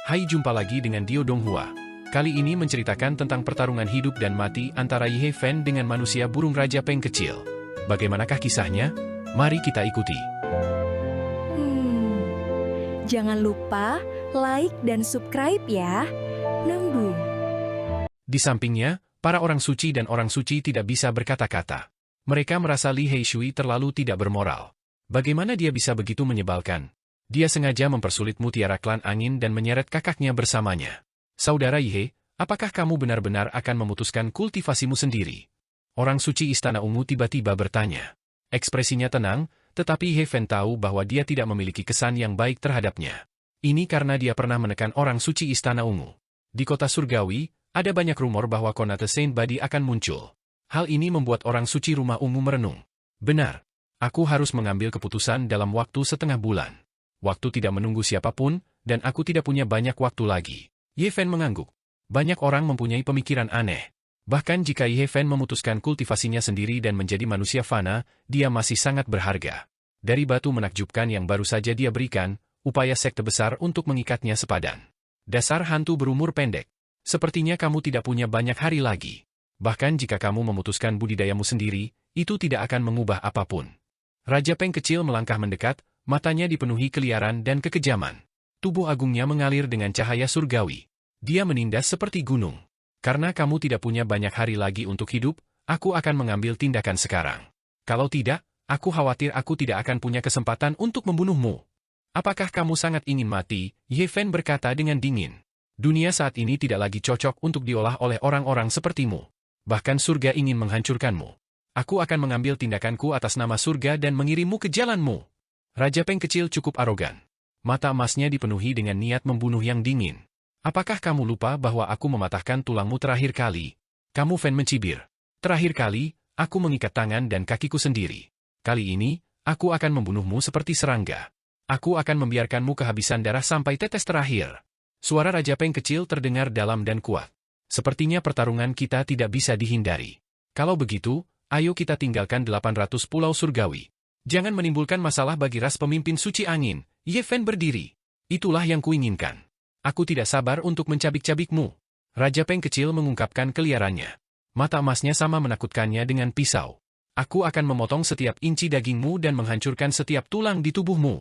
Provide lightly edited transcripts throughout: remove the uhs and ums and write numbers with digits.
Hai, jumpa lagi dengan Dio Donghua. Kali ini menceritakan tentang pertarungan hidup dan mati antara Yi He-fan dengan manusia burung Raja Peng kecil. Bagaimanakah kisahnya? Mari kita ikuti. Jangan lupa like dan subscribe ya. Nunggu. Di sampingnya, para orang suci dan orang suci tidak bisa berkata-kata. Mereka merasa Li He-shui terlalu tidak bermoral. Bagaimana dia bisa begitu menyebalkan? Dia sengaja mempersulit mutiara klan angin dan menyeret kakaknya bersamanya. Saudara Yi He, apakah kamu benar-benar akan memutuskan kultivasimu sendiri? Orang suci Istana Ungu tiba-tiba bertanya. Ekspresinya tenang, tetapi Yi He-fan tahu bahwa dia tidak memiliki kesan yang baik terhadapnya. Ini karena dia pernah menekan orang suci Istana Ungu. Di kota surgawi, ada banyak rumor bahwa Konate Saint Body akan muncul. Hal ini membuat orang suci rumah ungu merenung. Benar. Aku harus mengambil keputusan dalam waktu setengah bulan. Waktu tidak menunggu siapapun, dan aku tidak punya banyak waktu lagi. Yi He-fan mengangguk. Banyak orang mempunyai pemikiran aneh. Bahkan jika Yi He-fan memutuskan kultivasinya sendiri dan menjadi manusia fana, dia masih sangat berharga. Dari batu menakjubkan yang baru saja dia berikan, upaya sekte besar untuk mengikatnya sepadan. Dasar hantu berumur pendek. Sepertinya kamu tidak punya banyak hari lagi. Bahkan jika kamu memutuskan budidayamu sendiri, itu tidak akan mengubah apapun. Raja Peng kecil melangkah mendekat, matanya dipenuhi keliaran dan kekejaman. Tubuh agungnya mengalir dengan cahaya surgawi. Dia menindas seperti gunung. Karena kamu tidak punya banyak hari lagi untuk hidup, aku akan mengambil tindakan sekarang. Kalau tidak, aku khawatir aku tidak akan punya kesempatan untuk membunuhmu. Apakah kamu sangat ingin mati? Yi He-fan berkata dengan dingin. Dunia saat ini tidak lagi cocok untuk diolah oleh orang-orang sepertimu. Bahkan surga ingin menghancurkanmu. Aku akan mengambil tindakanku atas nama surga dan mengirimmu ke jalanmu. Raja Peng kecil cukup arogan. Mata emasnya dipenuhi dengan niat membunuh yang dingin. Apakah kamu lupa bahwa aku mematahkan tulangmu terakhir kali? Kamu fan mencibir. Terakhir kali, aku mengikat tangan dan kakiku sendiri. Kali ini, aku akan membunuhmu seperti serangga. Aku akan membiarkanmu kehabisan darah sampai tetes terakhir. Suara Raja Peng kecil terdengar dalam dan kuat. Sepertinya pertarungan kita tidak bisa dihindari. Kalau begitu, ayo kita tinggalkan 800 pulau surgawi. Jangan menimbulkan masalah bagi ras pemimpin suci angin. Yi He-fan berdiri. Itulah yang kuinginkan. Aku tidak sabar untuk mencabik-cabikmu. Raja Peng kecil mengungkapkan keliarannya. Mata emasnya sama menakutkannya dengan pisau. Aku akan memotong setiap inci dagingmu dan menghancurkan setiap tulang di tubuhmu.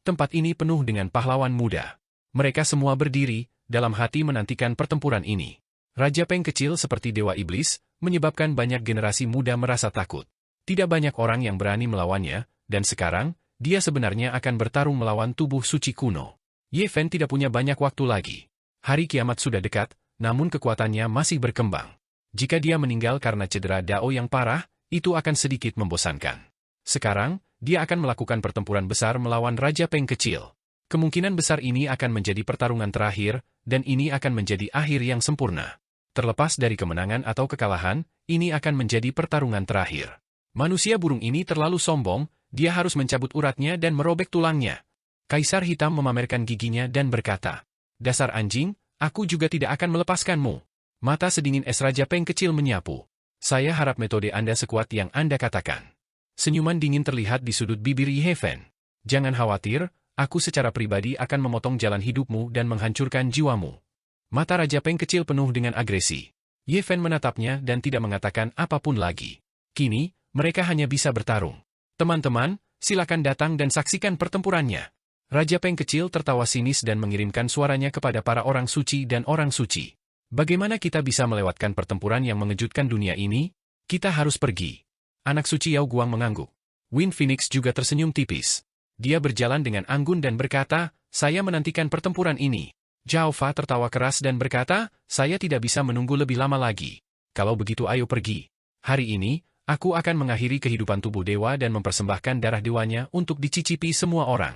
Tempat ini penuh dengan pahlawan muda. Mereka semua berdiri, dalam hati menantikan pertempuran ini. Raja Peng kecil seperti dewa iblis, menyebabkan banyak generasi muda merasa takut. Tidak banyak orang yang berani melawannya, dan sekarang, dia sebenarnya akan bertarung melawan tubuh suci kuno. Yi He-fan tidak punya banyak waktu lagi. Hari kiamat sudah dekat, namun kekuatannya masih berkembang. Jika dia meninggal karena cedera Dao yang parah, itu akan sedikit membosankan. Sekarang, dia akan melakukan pertempuran besar melawan Raja Peng kecil. Kemungkinan besar ini akan menjadi pertarungan terakhir, dan ini akan menjadi akhir yang sempurna. Terlepas dari kemenangan atau kekalahan, ini akan menjadi pertarungan terakhir. Manusia burung ini terlalu sombong, dia harus mencabut uratnya dan merobek tulangnya. Kaisar Hitam memamerkan giginya dan berkata, "Dasar anjing, aku juga tidak akan melepaskanmu." Mata sedingin es Raja Peng kecil menyapu. "Saya harap metode Anda sekuat yang Anda katakan." Senyuman dingin terlihat di sudut bibir Yi He-fan. "Jangan khawatir, aku secara pribadi akan memotong jalan hidupmu dan menghancurkan jiwamu." Mata Raja Peng kecil penuh dengan agresi. Yi He-fan menatapnya dan tidak mengatakan apapun lagi. Kini, mereka hanya bisa bertarung. Teman-teman, silakan datang dan saksikan pertempurannya. Raja Peng kecil tertawa sinis dan mengirimkan suaranya kepada para orang suci dan orang suci. Bagaimana kita bisa melewatkan pertempuran yang mengejutkan dunia ini? Kita harus pergi. Anak suci Yao Guang mengangguk. Wind Phoenix juga tersenyum tipis. Dia berjalan dengan anggun dan berkata, "Saya menantikan pertempuran ini." Zhao Fa tertawa keras dan berkata, "Saya tidak bisa menunggu lebih lama lagi. Kalau begitu ayo pergi. Hari ini, aku akan mengakhiri kehidupan tubuh dewa dan mempersembahkan darah dewanya untuk dicicipi semua orang."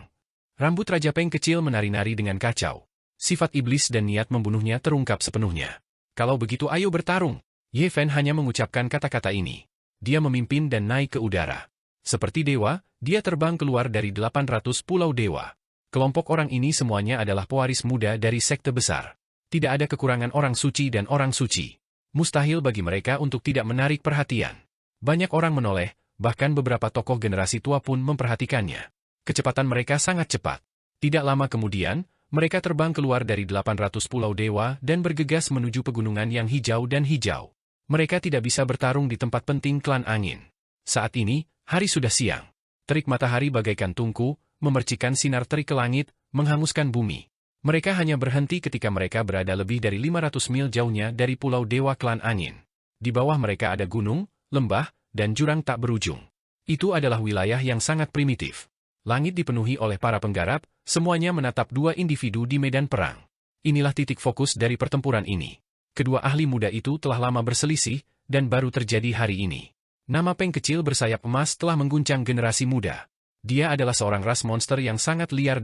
Rambut Raja Peng kecil menari-nari dengan kacau. Sifat iblis dan niat membunuhnya terungkap sepenuhnya. "Kalau begitu ayo bertarung." Yi He-fan hanya mengucapkan kata-kata ini. Dia memimpin dan naik ke udara. Seperti dewa, dia terbang keluar dari 800 pulau dewa. Kelompok orang ini semuanya adalah pewaris muda dari sekte besar. Tidak ada kekurangan orang suci dan orang suci. Mustahil bagi mereka untuk tidak menarik perhatian. Banyak orang menoleh, bahkan beberapa tokoh generasi tua pun memperhatikannya. Kecepatan mereka sangat cepat. Tidak lama kemudian, mereka terbang keluar dari 800 pulau dewa dan bergegas menuju pegunungan yang hijau dan hijau. Mereka tidak bisa bertarung di tempat penting klan angin. Saat ini, hari sudah siang. Terik matahari bagaikan tungku, memercikan sinar terik ke langit, menghanguskan bumi. Mereka hanya berhenti ketika mereka berada lebih dari 500 mil jauhnya dari pulau dewa klan angin. Di bawah mereka ada gunung, lembah, dan jurang tak berujung. Itu adalah wilayah yang sangat primitif. Langit dipenuhi oleh para penggarap, semuanya menatap dua individu di medan perang. Inilah titik fokus dari pertempuran ini. Kedua ahli muda itu telah lama berselisih, dan baru terjadi hari ini. Nama Peng kecil bersayap emas telah mengguncang generasi muda. Dia adalah seorang ras monster yang sangat liar,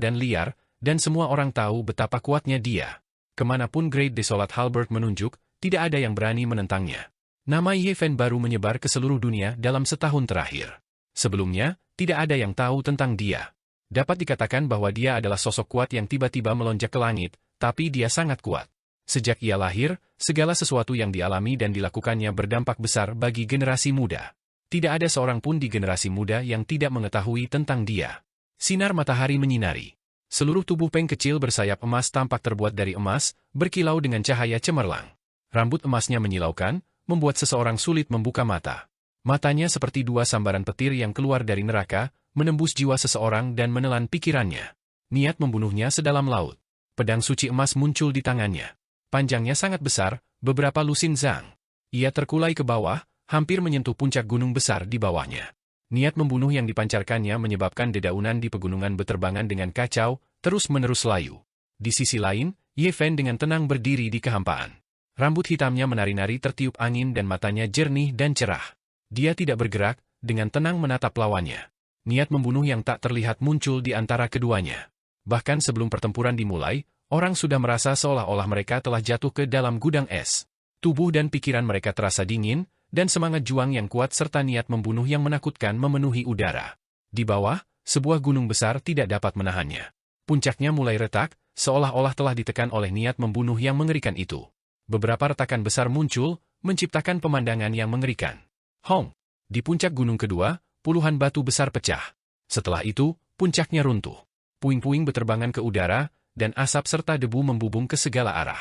dan semua orang tahu betapa kuatnya dia. Kemanapun Great Desolate Halberd menunjuk, tidak ada yang berani menentangnya. Nama Ye Fen baru menyebar ke seluruh dunia dalam setahun terakhir. Sebelumnya, tidak ada yang tahu tentang dia. Dapat dikatakan bahwa dia adalah sosok kuat yang tiba-tiba melonjak ke langit, tapi dia sangat kuat. Sejak ia lahir, segala sesuatu yang dialami dan dilakukannya berdampak besar bagi generasi muda. Tidak ada seorang pun di generasi muda yang tidak mengetahui tentang dia. Sinar matahari menyinari. Seluruh tubuh Peng kecil bersayap emas tampak terbuat dari emas, berkilau dengan cahaya cemerlang. Rambut emasnya menyilaukan, membuat seseorang sulit membuka mata. Matanya seperti dua sambaran petir yang keluar dari neraka, menembus jiwa seseorang dan menelan pikirannya. Niat membunuhnya sedalam laut. Pedang suci emas muncul di tangannya. Panjangnya sangat besar, beberapa lusin zang. Ia terkulai ke bawah, hampir menyentuh puncak gunung besar di bawahnya. Niat membunuh yang dipancarkannya menyebabkan dedaunan di pegunungan beterbangan dengan kacau, terus-menerus layu. Di sisi lain, Ye Fen dengan tenang berdiri di kehampaan. Rambut hitamnya menari-nari tertiup angin dan matanya jernih dan cerah. Dia tidak bergerak, dengan tenang menatap lawannya. Niat membunuh yang tak terlihat muncul di antara keduanya. Bahkan sebelum pertempuran dimulai, orang sudah merasa seolah-olah mereka telah jatuh ke dalam gudang es. Tubuh dan pikiran mereka terasa dingin, dan semangat juang yang kuat serta niat membunuh yang menakutkan memenuhi udara. Di bawah, sebuah gunung besar tidak dapat menahannya. Puncaknya mulai retak, seolah-olah telah ditekan oleh niat membunuh yang mengerikan itu. Beberapa retakan besar muncul, menciptakan pemandangan yang mengerikan. Hong! Di puncak gunung kedua, puluhan batu besar pecah. Setelah itu, puncaknya runtuh. Puing-puing beterbangan ke udara, dan asap serta debu membubung ke segala arah.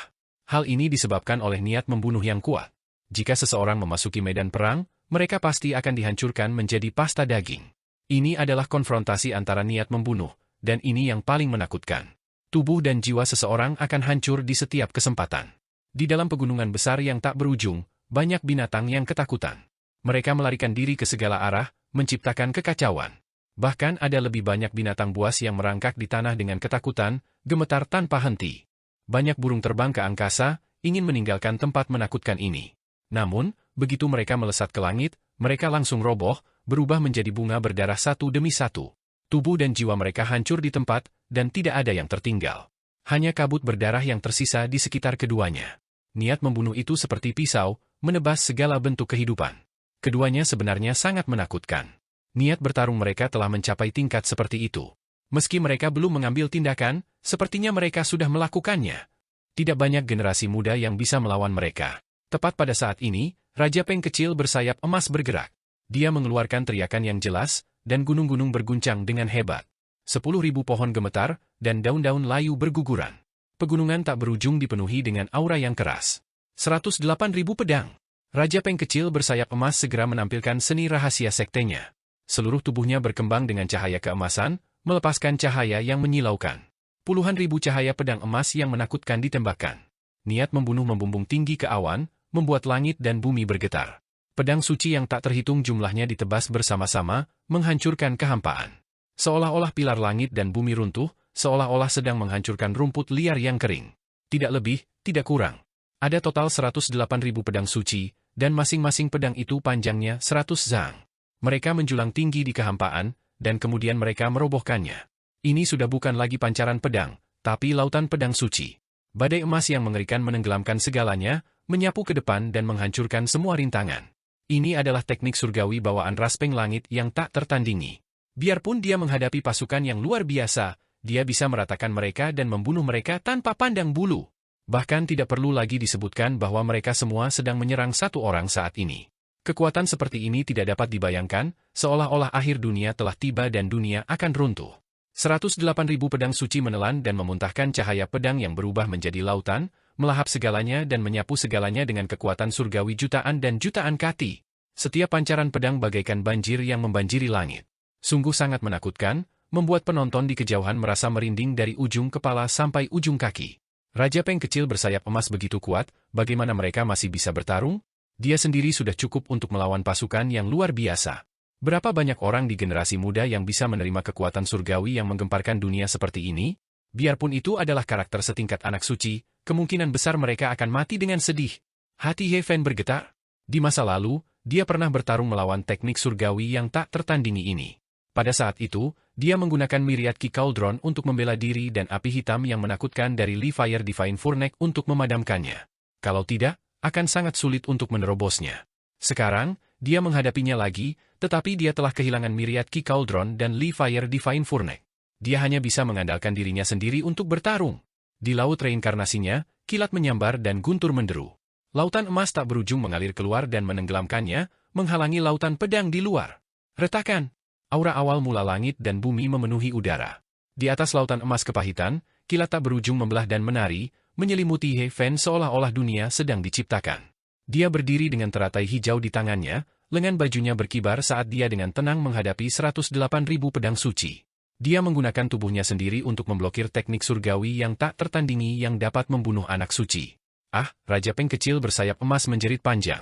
Hal ini disebabkan oleh niat membunuh yang kuat. Jika seseorang memasuki medan perang, mereka pasti akan dihancurkan menjadi pasta daging. Ini adalah konfrontasi antara niat membunuh, dan ini yang paling menakutkan. Tubuh dan jiwa seseorang akan hancur di setiap kesempatan. Di dalam pegunungan besar yang tak berujung, banyak binatang yang ketakutan. Mereka melarikan diri ke segala arah, menciptakan kekacauan. Bahkan ada lebih banyak binatang buas yang merangkak di tanah dengan ketakutan, gemetar tanpa henti. Banyak burung terbang ke angkasa, ingin meninggalkan tempat menakutkan ini. Namun, begitu mereka melesat ke langit, mereka langsung roboh, berubah menjadi bunga berdarah satu demi satu. Tubuh dan jiwa mereka hancur di tempat, dan tidak ada yang tertinggal. Hanya kabut berdarah yang tersisa di sekitar keduanya. Niat membunuh itu seperti pisau, menebas segala bentuk kehidupan. Keduanya sebenarnya sangat menakutkan. Niat bertarung mereka telah mencapai tingkat seperti itu. Meski mereka belum mengambil tindakan, sepertinya mereka sudah melakukannya. Tidak banyak generasi muda yang bisa melawan mereka. Tepat pada saat ini, Raja Peng kecil bersayap emas bergerak. Dia mengeluarkan teriakan yang jelas, dan gunung-gunung berguncang dengan hebat. 10.000 pohon gemetar, dan daun-daun layu berguguran. Pegunungan tak berujung dipenuhi dengan aura yang keras. 108.000 pedang. Raja Peng kecil bersayap emas segera menampilkan seni rahasia sektenya. Seluruh tubuhnya berkembang dengan cahaya keemasan, melepaskan cahaya yang menyilaukan. Puluhan ribu cahaya pedang emas yang menakutkan ditembakkan. Niat membunuh membumbung tinggi ke awan, membuat langit dan bumi bergetar. Pedang suci yang tak terhitung jumlahnya ditebas bersama-sama, menghancurkan kehampaan. Seolah-olah pilar langit dan bumi runtuh, seolah-olah sedang menghancurkan rumput liar yang kering. Tidak lebih, tidak kurang. Ada total 108.000 pedang suci, dan masing-masing pedang itu panjangnya 100 zang. Mereka menjulang tinggi di kehampaan, dan kemudian mereka merobohkannya. Ini sudah bukan lagi pancaran pedang, tapi lautan pedang suci. Badai emas yang mengerikan menenggelamkan segalanya, menyapu ke depan dan menghancurkan semua rintangan. Ini adalah teknik surgawi bawaan ras Peng langit yang tak tertandingi. Biarpun dia menghadapi pasukan yang luar biasa, dia bisa meratakan mereka dan membunuh mereka tanpa pandang bulu. Bahkan tidak perlu lagi disebutkan bahwa mereka semua sedang menyerang satu orang saat ini. Kekuatan seperti ini tidak dapat dibayangkan, seolah-olah akhir dunia telah tiba dan dunia akan runtuh. 108.000 pedang suci menelan dan memuntahkan cahaya pedang yang berubah menjadi lautan, melahap segalanya dan menyapu segalanya dengan kekuatan surgawi jutaan dan jutaan kati. Setiap pancaran pedang bagaikan banjir yang membanjiri langit. Sungguh sangat menakutkan, membuat penonton di kejauhan merasa merinding dari ujung kepala sampai ujung kaki. Raja Peng kecil bersayap emas begitu kuat, bagaimana mereka masih bisa bertarung? Dia sendiri sudah cukup untuk melawan pasukan yang luar biasa. Berapa banyak orang di generasi muda yang bisa menerima kekuatan surgawi yang menggemparkan dunia seperti ini? Biarpun itu adalah karakter setingkat anak suci, kemungkinan besar mereka akan mati dengan sedih. Hati Ye Fen bergetar. Di masa lalu, dia pernah bertarung melawan teknik surgawi yang tak tertandingi ini. Pada saat itu, dia menggunakan Myriad Ki Cauldron untuk membela diri dan api hitam yang menakutkan dari Li Fire Divine Furnace untuk memadamkannya. Kalau tidak, akan sangat sulit untuk menerobosnya. Sekarang, dia menghadapinya lagi, tetapi dia telah kehilangan Myriad Ki Cauldron dan Li Fire Divine Furnace. Dia hanya bisa mengandalkan dirinya sendiri untuk bertarung. Di laut reinkarnasinya, kilat menyambar dan guntur menderu. Lautan emas tak berujung mengalir keluar dan menenggelamkannya, menghalangi lautan pedang di luar. Retakan. Aura awal mula langit dan bumi memenuhi udara. Di atas lautan emas kepahitan, kilat tak berujung membelah dan menari, menyelimuti Ye Fen seolah-olah dunia sedang diciptakan. Dia berdiri dengan teratai hijau di tangannya, lengan bajunya berkibar saat dia dengan tenang menghadapi 108.000 pedang suci. Dia menggunakan tubuhnya sendiri untuk memblokir teknik surgawi yang tak tertandingi yang dapat membunuh anak suci. Ah, Raja Peng kecil bersayap emas menjerit panjang.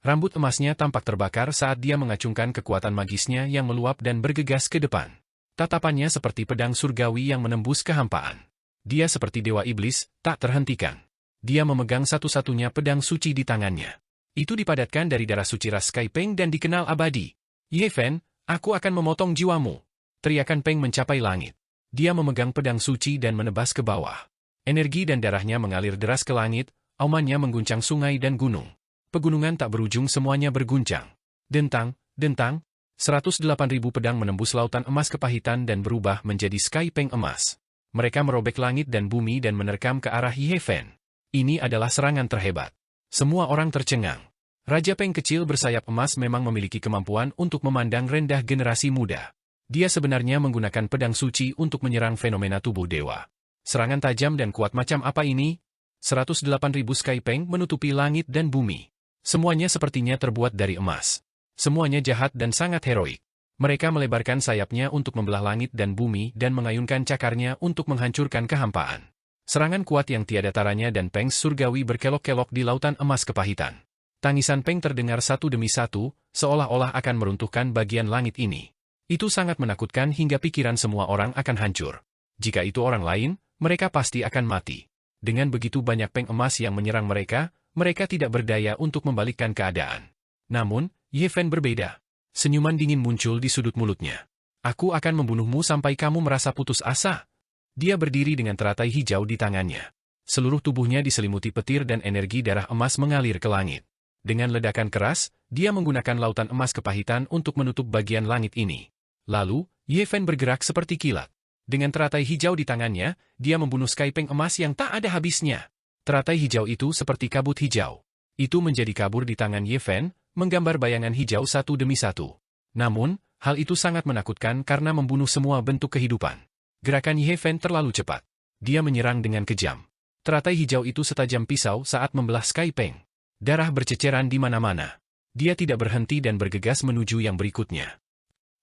Rambut emasnya tampak terbakar saat dia mengacungkan kekuatan magisnya yang meluap dan bergegas ke depan. Tatapannya seperti pedang surgawi yang menembus kehampaan. Dia seperti dewa iblis, tak terhentikan. Dia memegang satu-satunya pedang suci di tangannya. Itu dipadatkan dari darah suci ras Sky Peng dan dikenal abadi. Ye Fen, aku akan memotong jiwamu. Teriakan Peng mencapai langit. Dia memegang pedang suci dan menebas ke bawah. Energi dan darahnya mengalir deras ke langit, aumannya mengguncang sungai dan gunung. Pegunungan tak berujung semuanya berguncang. Dentang, dentang, 108.000 pedang menembus lautan emas kepahitan dan berubah menjadi Sky Peng emas. Mereka merobek langit dan bumi dan menerkam ke arah Ye Fen. Ini adalah serangan terhebat. Semua orang tercengang. Raja Peng kecil bersayap emas memang memiliki kemampuan untuk memandang rendah generasi muda. Dia sebenarnya menggunakan pedang suci untuk menyerang fenomena tubuh dewa. Serangan tajam dan kuat macam apa ini? 108.000 Sky Peng menutupi langit dan bumi. Semuanya sepertinya terbuat dari emas. Semuanya jahat dan sangat heroik. Mereka melebarkan sayapnya untuk membelah langit dan bumi dan mengayunkan cakarnya untuk menghancurkan kehampaan. Serangan kuat yang tiada taranya dan Peng surgawi berkelok-kelok di lautan emas kepahitan. Tangisan Peng terdengar satu demi satu, seolah-olah akan meruntuhkan bagian langit ini. Itu sangat menakutkan hingga pikiran semua orang akan hancur. Jika itu orang lain, mereka pasti akan mati. Dengan begitu banyak Peng emas yang menyerang mereka, mereka tidak berdaya untuk membalikkan keadaan. Namun, Ye Fen berbeda. Senyuman dingin muncul di sudut mulutnya. Aku akan membunuhmu sampai kamu merasa putus asa. Dia berdiri dengan teratai hijau di tangannya. Seluruh tubuhnya diselimuti petir dan energi darah emas mengalir ke langit. Dengan ledakan keras, dia menggunakan lautan emas kepahitan untuk menutup bagian langit ini. Lalu, Ye Fen bergerak seperti kilat. Dengan teratai hijau di tangannya, dia membunuh Sky Peng emas yang tak ada habisnya. Teratai hijau itu seperti kabut hijau. Itu menjadi kabur di tangan Ye Fen, menggambar bayangan hijau satu demi satu. Namun, hal itu sangat menakutkan karena membunuh semua bentuk kehidupan. Gerakan Ye Fen terlalu cepat. Dia menyerang dengan kejam. Teratai hijau itu setajam pisau saat membelah Sky Peng. Darah berceceran di mana-mana. Dia tidak berhenti dan bergegas menuju yang berikutnya.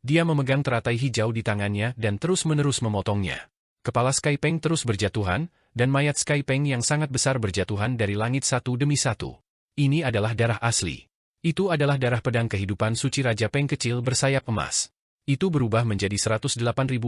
Dia memegang teratai hijau di tangannya dan terus-menerus memotongnya. Kepala Sky Peng terus berjatuhan, dan mayat Sky Peng yang sangat besar berjatuhan dari langit satu demi satu. Ini adalah darah asli. Itu adalah darah pedang kehidupan suci Raja Peng kecil bersayap emas. Itu berubah menjadi 108.000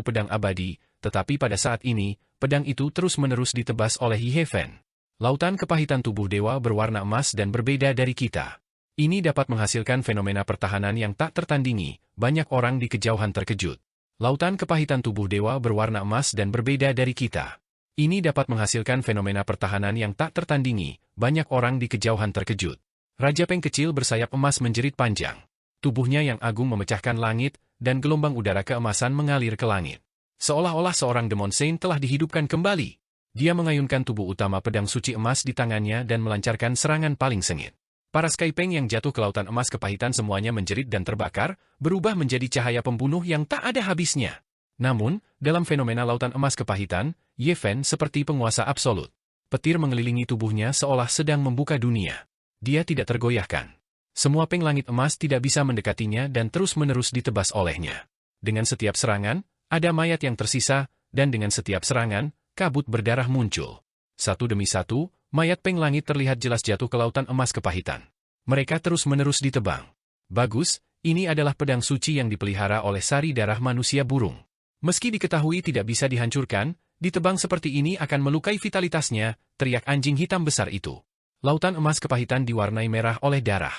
pedang abadi, tetapi pada saat ini, pedang itu terus-menerus ditebas oleh Ye Fen. Lautan kepahitan tubuh dewa berwarna emas dan berbeda dari kita. Ini dapat menghasilkan fenomena pertahanan yang tak tertandingi, banyak orang di kejauhan terkejut. Lautan kepahitan tubuh dewa berwarna emas dan berbeda dari kita. Ini dapat menghasilkan fenomena pertahanan yang tak tertandingi, banyak orang di kejauhan terkejut. Raja Peng kecil bersayap emas menjerit panjang. Tubuhnya yang agung memecahkan langit, dan gelombang udara keemasan mengalir ke langit. Seolah-olah seorang Demon Saint telah dihidupkan kembali. Dia mengayunkan tubuh utama pedang suci emas di tangannya dan melancarkan serangan paling sengit. Para Sky Peng yang jatuh ke lautan emas kepahitan semuanya menjerit dan terbakar, berubah menjadi cahaya pembunuh yang tak ada habisnya. Namun, dalam fenomena lautan emas kepahitan, Ye Fen seperti penguasa absolut. Petir mengelilingi tubuhnya seolah sedang membuka dunia. Dia tidak tergoyahkan. Semua peng langit emas tidak bisa mendekatinya dan terus-menerus ditebas olehnya. Dengan setiap serangan, ada mayat yang tersisa, dan dengan setiap serangan, kabut berdarah muncul. Satu demi satu, mayat peng langit terlihat jelas jatuh ke lautan emas kepahitan. Mereka terus-menerus ditebang. Bagus, ini adalah pedang suci yang dipelihara oleh sari darah manusia burung. Meski diketahui tidak bisa dihancurkan, ditebang seperti ini akan melukai vitalitasnya, teriak anjing hitam besar itu. Lautan emas kepahitan diwarnai merah oleh darah.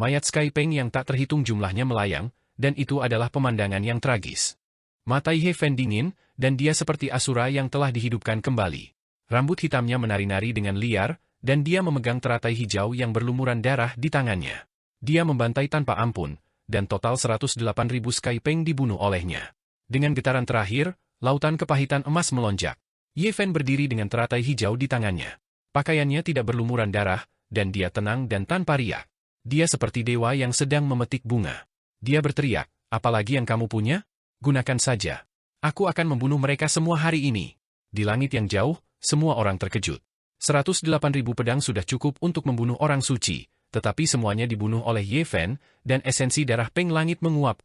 Mayat Sky Peng yang tak terhitung jumlahnya melayang, dan itu adalah pemandangan yang tragis. Mata Ye Fen dingin, dan dia seperti asura yang telah dihidupkan kembali. Rambut hitamnya menari-nari dengan liar, dan dia memegang teratai hijau yang berlumuran darah di tangannya. Dia membantai tanpa ampun, dan total 108.000 Sky Peng dibunuh olehnya. Dengan getaran terakhir, lautan kepahitan emas melonjak. Ye Fen berdiri dengan teratai hijau di tangannya. Pakaiannya tidak berlumuran darah, dan dia tenang dan tanpa riak. Dia seperti dewa yang sedang memetik bunga. Dia berteriak, apalagi yang kamu punya? Gunakan saja. Aku akan membunuh mereka semua hari ini. Di langit yang jauh, semua orang terkejut. 108.000 pedang sudah cukup untuk membunuh orang suci, tetapi semuanya dibunuh oleh Ye Fen, dan esensi darah peng langit menguap.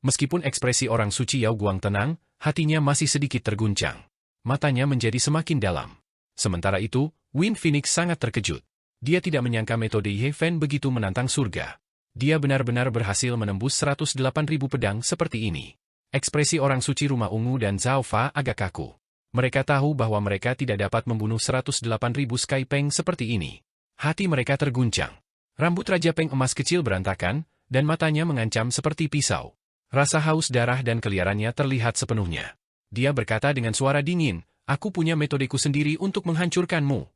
Meskipun ekspresi orang suci Yao Guang tenang, hatinya masih sedikit terguncang. Matanya menjadi semakin dalam. Sementara itu, Wind Phoenix sangat terkejut. Dia tidak menyangka metode Ye Fen begitu menantang surga. Dia benar-benar berhasil menembus 108.000 pedang seperti ini. Ekspresi orang suci Rumah Ungu dan Zhao Fa agak kaku. Mereka tahu bahwa mereka tidak dapat membunuh 108.000 Sky Peng seperti ini. Hati mereka terguncang. Rambut Raja Peng emas kecil berantakan, dan matanya mengancam seperti pisau. Rasa haus darah dan keliarannya terlihat sepenuhnya. Dia berkata dengan suara dingin, aku punya metodeku sendiri untuk menghancurkanmu.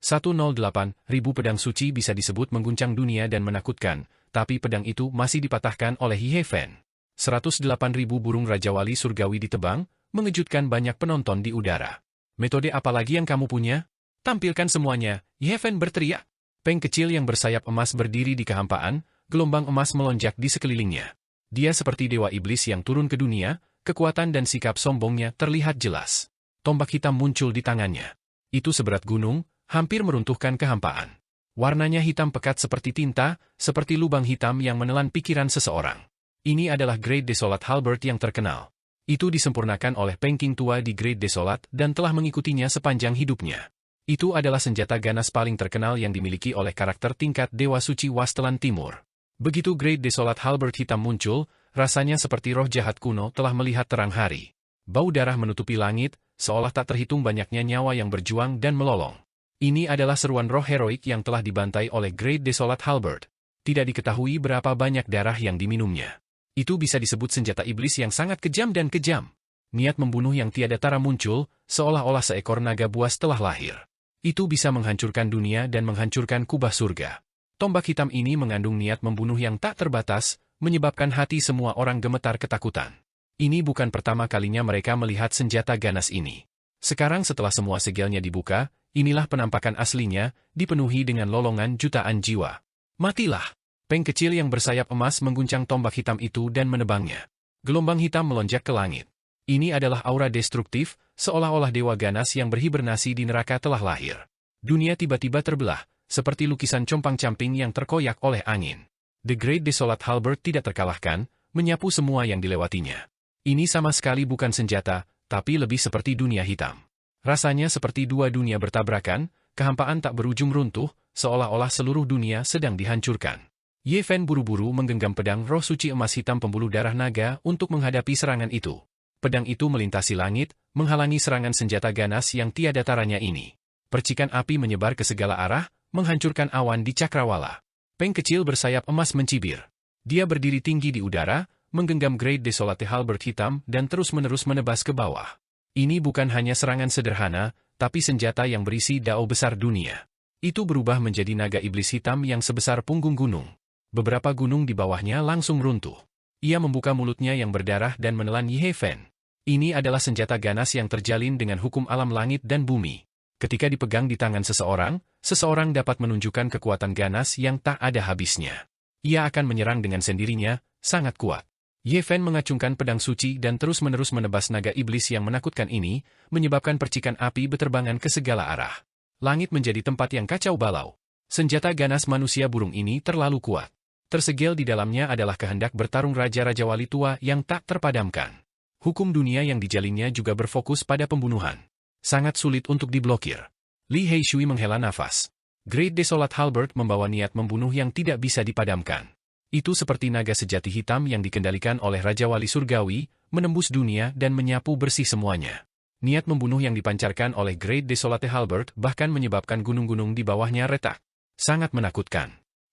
108.000 pedang suci bisa disebut mengguncang dunia dan menakutkan, tapi pedang itu masih dipatahkan oleh Ye Fen. 108.000 burung Raja Wali Surgawi ditebang, mengejutkan banyak penonton di udara. Metode apa lagi yang kamu punya? Tampilkan semuanya, Ye Fen berteriak. Peng kecil yang bersayap emas berdiri di kehampaan, gelombang emas melonjak di sekelilingnya. Dia seperti dewa iblis yang turun ke dunia, kekuatan dan sikap sombongnya terlihat jelas. Tombak hitam muncul di tangannya. Itu seberat gunung, hampir meruntuhkan kehampaan. Warnanya hitam pekat seperti tinta, seperti lubang hitam yang menelan pikiran seseorang. Ini adalah Great Desolate Halberd yang terkenal. Itu disempurnakan oleh Peng King tua di Great Desolate dan telah mengikutinya sepanjang hidupnya. Itu adalah senjata ganas paling terkenal yang dimiliki oleh karakter tingkat Dewa Suci Wasteland Timur. Begitu Great Desolate Halberd hitam muncul, rasanya seperti roh jahat kuno telah melihat terang hari. Bau darah menutupi langit, seolah tak terhitung banyaknya nyawa yang berjuang dan melolong. Ini adalah seruan roh heroik yang telah dibantai oleh Great Desolate Halberd. Tidak diketahui berapa banyak darah yang diminumnya. Itu bisa disebut senjata iblis yang sangat kejam dan kejam. Niat membunuh yang tiada tara muncul, seolah-olah seekor naga buas telah lahir. Itu bisa menghancurkan dunia dan menghancurkan kubah surga. Tombak hitam ini mengandung niat membunuh yang tak terbatas, menyebabkan hati semua orang gemetar ketakutan. Ini bukan pertama kalinya mereka melihat senjata ganas ini. Sekarang setelah semua segelnya dibuka, inilah penampakan aslinya, dipenuhi dengan lolongan jutaan jiwa. Matilah! Peng kecil yang bersayap emas mengguncang tombak hitam itu dan menebangnya. Gelombang hitam melonjak ke langit. Ini adalah aura destruktif, seolah-olah dewa ganas yang berhibernasi di neraka telah lahir. Dunia tiba-tiba terbelah, seperti lukisan compang-camping yang terkoyak oleh angin. The Great Desolate Halberd tidak terkalahkan, menyapu semua yang dilewatinya. Ini sama sekali bukan senjata, tapi lebih seperti dunia hitam. Rasanya seperti dua dunia bertabrakan, kehampaan tak berujung runtuh, seolah-olah seluruh dunia sedang dihancurkan. Ye Fen buru-buru menggenggam pedang roh suci emas hitam pembuluh darah naga untuk menghadapi serangan itu. Pedang itu melintasi langit, menghalangi serangan senjata ganas yang tiada taranya ini. Percikan api menyebar ke segala arah, menghancurkan awan di cakrawala. Peng kecil bersayap emas mencibir. Dia berdiri tinggi di udara, menggenggam Great Desolate Halberd hitam dan terus-menerus menebas ke bawah. Ini bukan hanya serangan sederhana, tapi senjata yang berisi dao besar dunia. Itu berubah menjadi naga iblis hitam yang sebesar punggung gunung. Beberapa gunung di bawahnya langsung runtuh. Ia membuka mulutnya yang berdarah dan menelan Ye Fen. Ini adalah senjata ganas yang terjalin dengan hukum alam langit dan bumi. Ketika dipegang di tangan seseorang, seseorang dapat menunjukkan kekuatan ganas yang tak ada habisnya. Ia akan menyerang dengan sendirinya, sangat kuat. Ye Fen mengacungkan pedang suci dan terus-menerus menebas naga iblis yang menakutkan ini, menyebabkan percikan api beterbangan ke segala arah. Langit menjadi tempat yang kacau balau. Senjata ganas manusia burung ini terlalu kuat. Tersegel di dalamnya adalah kehendak bertarung Raja-Raja Wali tua yang tak terpadamkan. Hukum dunia yang dijalinnya juga berfokus pada pembunuhan. Sangat sulit untuk diblokir. Li Heishui menghela nafas. Great Desolate Halberd membawa niat membunuh yang tidak bisa dipadamkan. Itu seperti naga sejati hitam yang dikendalikan oleh Raja Wali Surgawi, menembus dunia dan menyapu bersih semuanya. Niat membunuh yang dipancarkan oleh Great Desolate Halberd bahkan menyebabkan gunung-gunung di bawahnya retak. Sangat menakutkan.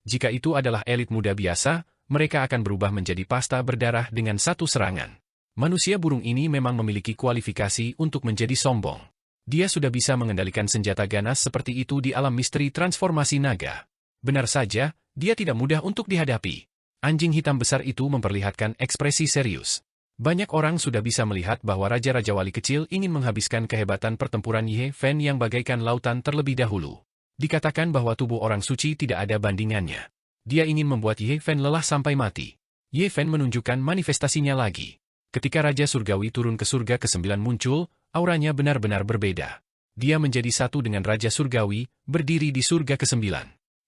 Jika itu adalah elit muda biasa, mereka akan berubah menjadi pasta berdarah dengan satu serangan. Manusia burung ini memang memiliki kualifikasi untuk menjadi sombong. Dia sudah bisa mengendalikan senjata ganas seperti itu di alam misteri transformasi naga. Benar saja, dia tidak mudah untuk dihadapi. Anjing hitam besar itu memperlihatkan ekspresi serius. Banyak orang sudah bisa melihat bahwa Raja-Raja Wali kecil ingin menghabiskan kehebatan pertempuran Ye Fen yang bagaikan lautan terlebih dahulu. Dikatakan bahwa tubuh orang suci tidak ada bandingannya. Dia ingin membuat Ye Fen lelah sampai mati. Ye Fen menunjukkan manifestasinya lagi. Ketika Raja Surgawi turun ke surga ke-9 muncul, auranya benar-benar berbeda. Dia menjadi satu dengan Raja Surgawi, berdiri di surga ke-9.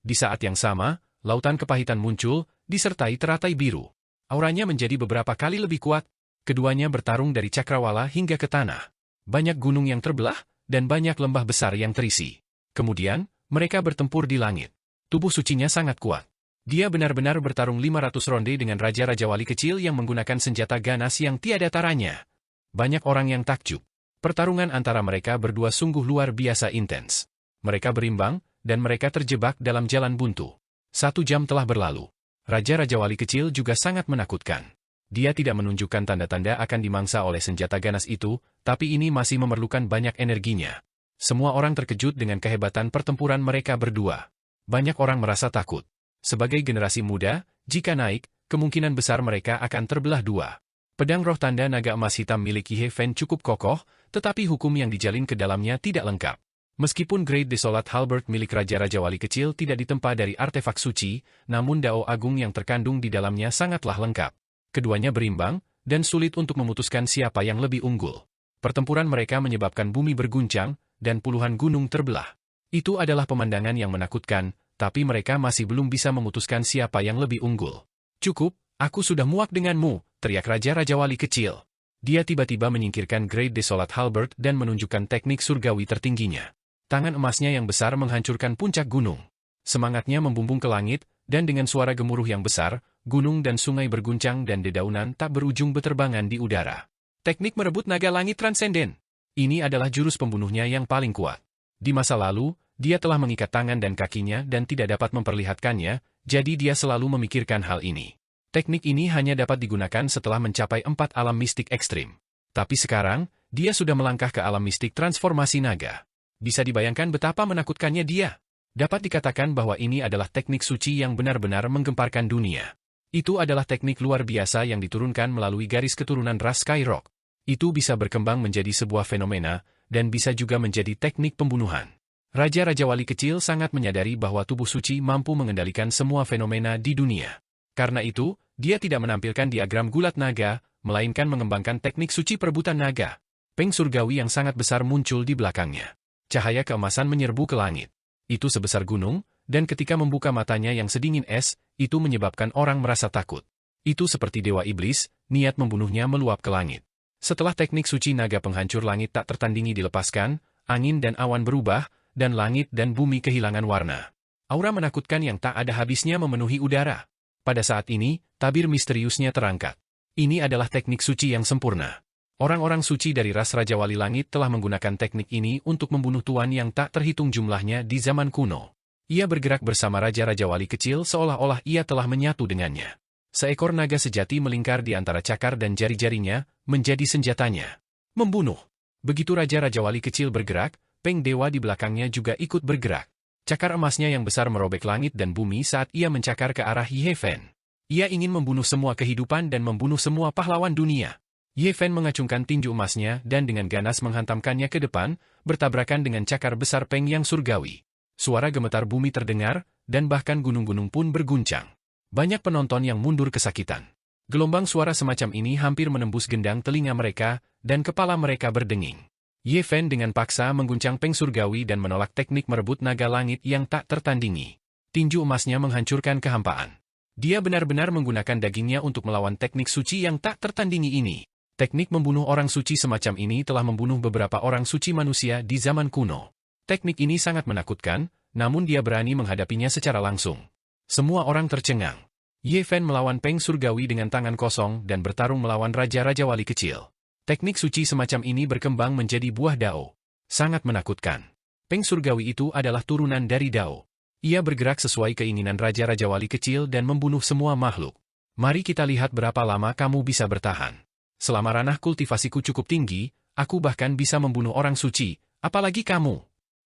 Di saat yang sama, lautan kepahitan muncul, disertai teratai biru. Auranya menjadi beberapa kali lebih kuat. Keduanya bertarung dari cakrawala hingga ke tanah. Banyak gunung yang terbelah, dan banyak lembah besar yang terisi. Kemudian, mereka bertempur di langit. Tubuh sucinya sangat kuat. Dia benar-benar bertarung 500 ronde dengan Raja-Raja Wali kecil yang menggunakan senjata ganas yang tiada taranya. Banyak orang yang takjub. Pertarungan antara mereka berdua sungguh luar biasa intens. Mereka berimbang, dan mereka terjebak dalam jalan buntu. 1 jam telah berlalu. Raja-Raja Wali kecil juga sangat menakutkan. Dia tidak menunjukkan tanda-tanda akan dimangsa oleh senjata ganas itu, tapi ini masih memerlukan banyak energinya. Semua orang terkejut dengan kehebatan pertempuran mereka berdua. Banyak orang merasa takut. Sebagai generasi muda, jika naik, kemungkinan besar mereka akan terbelah dua. Pedang roh tanda naga emas hitam milik Ye Fen cukup kokoh, tetapi hukum yang dijalin ke dalamnya tidak lengkap. Meskipun Great Desolate Halberd milik Raja-Raja Wali kecil tidak ditempa dari artefak suci, namun dao agung yang terkandung di dalamnya sangatlah lengkap. Keduanya berimbang, dan sulit untuk memutuskan siapa yang lebih unggul. Pertempuran mereka menyebabkan bumi berguncang, dan puluhan gunung terbelah. Itu adalah pemandangan yang menakutkan, tapi mereka masih belum bisa memutuskan siapa yang lebih unggul. "Cukup, aku sudah muak denganmu," teriak Raja-Raja Wali kecil. Dia tiba-tiba menyingkirkan Great Desolate Halberd dan menunjukkan teknik surgawi tertingginya. Tangan emasnya yang besar menghancurkan puncak gunung. Semangatnya membumbung ke langit, dan dengan suara gemuruh yang besar, gunung dan sungai berguncang dan dedaunan tak berujung beterbangan di udara. Teknik merebut naga langit transenden. Ini adalah jurus pembunuhnya yang paling kuat. Di masa lalu, dia telah mengikat tangan dan kakinya dan tidak dapat memperlihatkannya, jadi dia selalu memikirkan hal ini. Teknik ini hanya dapat digunakan setelah mencapai 4 alam mistik ekstrim. Tapi sekarang, dia sudah melangkah ke alam mistik transformasi naga. Bisa dibayangkan betapa menakutkannya dia. Dapat dikatakan bahwa ini adalah teknik suci yang benar-benar menggemparkan dunia. Itu adalah teknik luar biasa yang diturunkan melalui garis keturunan ras Skyrock. Itu bisa berkembang menjadi sebuah fenomena, dan bisa juga menjadi teknik pembunuhan. Raja-Raja Wali kecil sangat menyadari bahwa tubuh suci mampu mengendalikan semua fenomena di dunia. Karena itu, dia tidak menampilkan diagram gulat naga, melainkan mengembangkan teknik suci perebutan naga. Peng surgawi yang sangat besar muncul di belakangnya. Cahaya keemasan menyerbu ke langit. Itu sebesar gunung, dan ketika membuka matanya yang sedingin es, itu menyebabkan orang merasa takut. Itu seperti dewa iblis, niat membunuhnya meluap ke langit. Setelah teknik suci naga penghancur langit tak tertandingi dilepaskan, angin dan awan berubah, dan langit dan bumi kehilangan warna. Aura menakutkan yang tak ada habisnya memenuhi udara. Pada saat ini, tabir misteriusnya terangkat. Ini adalah teknik suci yang sempurna. Orang-orang suci dari ras Raja Wali Langit telah menggunakan teknik ini untuk membunuh tuan yang tak terhitung jumlahnya di zaman kuno. Ia bergerak bersama Raja-Raja Wali kecil seolah-olah ia telah menyatu dengannya. Seekor naga sejati melingkar di antara cakar dan jari-jarinya, menjadi senjatanya. Membunuh. Begitu Raja-Raja Wali kecil bergerak, Peng Dewa di belakangnya juga ikut bergerak. Cakar emasnya yang besar merobek langit dan bumi saat ia mencakar ke arah Ye Fen. Ia ingin membunuh semua kehidupan dan membunuh semua pahlawan dunia. Ye Fen mengacungkan tinju emasnya dan dengan ganas menghantamkannya ke depan, bertabrakan dengan cakar besar Peng yang surgawi. Suara gemetar bumi terdengar, dan bahkan gunung-gunung pun berguncang. Banyak penonton yang mundur kesakitan. Gelombang suara semacam ini hampir menembus gendang telinga mereka, dan kepala mereka berdenging. Ye Fen dengan paksa mengguncang Peng Surgawi dan menolak teknik merebut naga langit yang tak tertandingi. Tinju emasnya menghancurkan kehampaan. Dia benar-benar menggunakan dagingnya untuk melawan teknik suci yang tak tertandingi ini. Teknik membunuh orang suci semacam ini telah membunuh beberapa orang suci manusia di zaman kuno. Teknik ini sangat menakutkan, namun dia berani menghadapinya secara langsung. Semua orang tercengang. Ye Fen melawan Peng Surgawi dengan tangan kosong dan bertarung melawan Raja-Raja Wali kecil. Teknik suci semacam ini berkembang menjadi buah Dao. Sangat menakutkan. Peng Surgawi itu adalah turunan dari Dao. Ia bergerak sesuai keinginan Raja-Raja Wali kecil dan membunuh semua makhluk. Mari kita lihat berapa lama kamu bisa bertahan. Selama ranah kultivasiku cukup tinggi, aku bahkan bisa membunuh orang suci, apalagi kamu.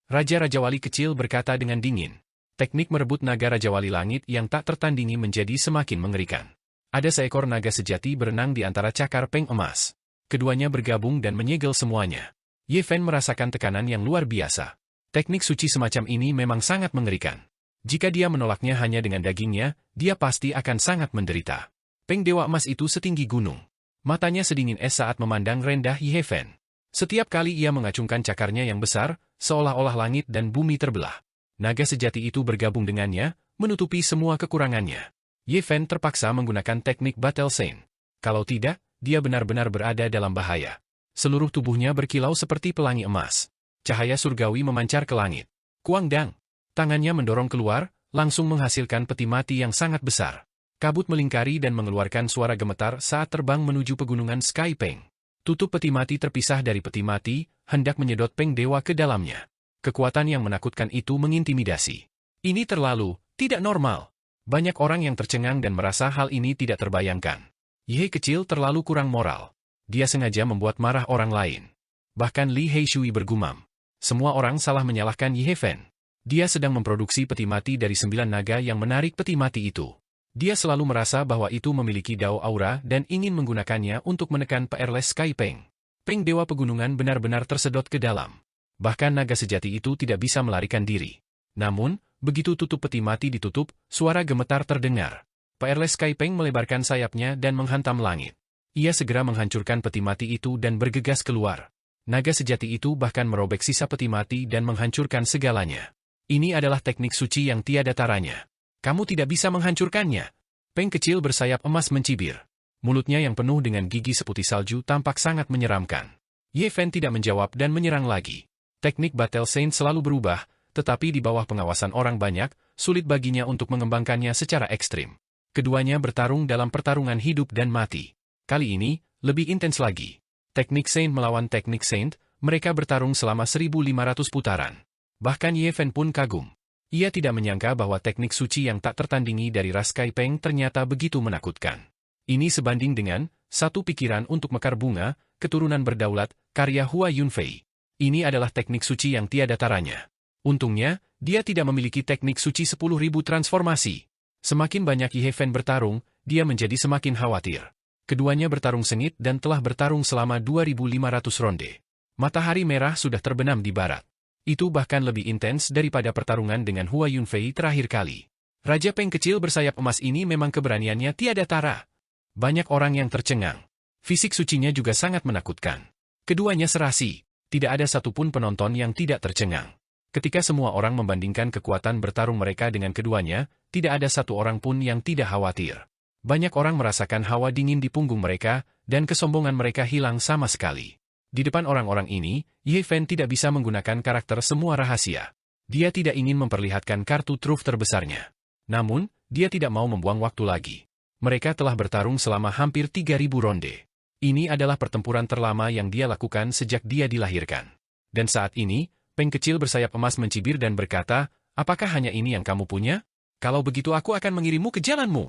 Raja-Raja Wali kecil berkata dengan dingin. Teknik merebut naga Raja Wali Langit yang tak tertandingi menjadi semakin mengerikan. Ada seekor naga sejati berenang di antara cakar Peng emas. Keduanya bergabung dan menyegel semuanya. Ye Fen merasakan tekanan yang luar biasa. Teknik suci semacam ini memang sangat mengerikan. Jika dia menolaknya hanya dengan dagingnya, dia pasti akan sangat menderita. Peng Dewa Emas itu setinggi gunung. Matanya sedingin es saat memandang rendah Ye Fen. Setiap kali ia mengacungkan cakarnya yang besar, seolah-olah langit dan bumi terbelah. Naga sejati itu bergabung dengannya, menutupi semua kekurangannya. Ye Fen terpaksa menggunakan teknik Battle Saint. Kalau tidak, dia benar-benar berada dalam bahaya. Seluruh tubuhnya berkilau seperti pelangi emas. Cahaya surgawi memancar ke langit. Kuangdang. Tangannya mendorong keluar, langsung menghasilkan peti mati yang sangat besar. Kabut melingkari dan mengeluarkan suara gemetar saat terbang menuju pegunungan Sky Peng. Tutup peti mati terpisah dari peti mati, hendak menyedot Peng Dewa ke dalamnya. Kekuatan yang menakutkan itu mengintimidasi. Ini terlalu, tidak normal. Banyak orang yang tercengang dan merasa hal ini tidak terbayangkan. Ye kecil terlalu kurang moral. Dia sengaja membuat marah orang lain. Bahkan Li Heishui bergumam. Semua orang salah menyalahkan Ye Fen. Dia sedang memproduksi peti mati dari 9 naga yang menarik peti mati itu. Dia selalu merasa bahwa itu memiliki Dao Aura dan ingin menggunakannya untuk menekan Peerless Sky Peng. Peng Dewa Pegunungan benar-benar tersedot ke dalam. Bahkan naga sejati itu tidak bisa melarikan diri. Namun, begitu tutup peti mati ditutup, suara gemetar terdengar. Peerless Sky Peng melebarkan sayapnya dan menghantam langit. Ia segera menghancurkan peti mati itu dan bergegas keluar. Naga sejati itu bahkan merobek sisa peti mati dan menghancurkan segalanya. Ini adalah teknik suci yang tiada taranya. Kamu tidak bisa menghancurkannya. Peng kecil bersayap emas mencibir. Mulutnya yang penuh dengan gigi seputih salju tampak sangat menyeramkan. Ye Fen tidak menjawab dan menyerang lagi. Teknik Battle Saint selalu berubah, tetapi di bawah pengawasan orang banyak, sulit baginya untuk mengembangkannya secara ekstrim. Keduanya bertarung dalam pertarungan hidup dan mati. Kali ini, lebih intens lagi. Teknik Saint melawan teknik Saint, mereka bertarung selama 1.500 putaran. Bahkan Ye Fen pun kagum. Ia tidak menyangka bahwa teknik suci yang tak tertandingi dari ras Sky Peng ternyata begitu menakutkan. Ini sebanding dengan, satu pikiran untuk mekar bunga, keturunan berdaulat, karya Hua Yunfei. Ini adalah teknik suci yang tiada taranya. Untungnya, dia tidak memiliki teknik suci 10.000 transformasi. Semakin banyak Ye Fen bertarung, dia menjadi semakin khawatir. Keduanya bertarung sengit dan telah bertarung selama 2.500 ronde. Matahari merah sudah terbenam di barat. Itu bahkan lebih intens daripada pertarungan dengan Hua Yunfei terakhir kali. Raja Peng kecil bersayap emas ini memang keberaniannya tiada tara. Banyak orang yang tercengang. Fisik sucinya juga sangat menakutkan. Keduanya serasi. Tidak ada satupun penonton yang tidak tercengang. Ketika semua orang membandingkan kekuatan bertarung mereka dengan keduanya, tidak ada satu orang pun yang tidak khawatir. Banyak orang merasakan hawa dingin di punggung mereka, dan kesombongan mereka hilang sama sekali. Di depan orang-orang ini, Ye Fen tidak bisa menggunakan karakter semua rahasia. Dia tidak ingin memperlihatkan kartu truf terbesarnya. Namun, dia tidak mau membuang waktu lagi. Mereka telah bertarung selama hampir 3.000 ronde. Ini adalah pertempuran terlama yang dia lakukan sejak dia dilahirkan. Dan saat ini, Peng kecil bersayap emas mencibir dan berkata, apakah hanya ini yang kamu punya? Kalau begitu aku akan mengirimmu ke jalanmu.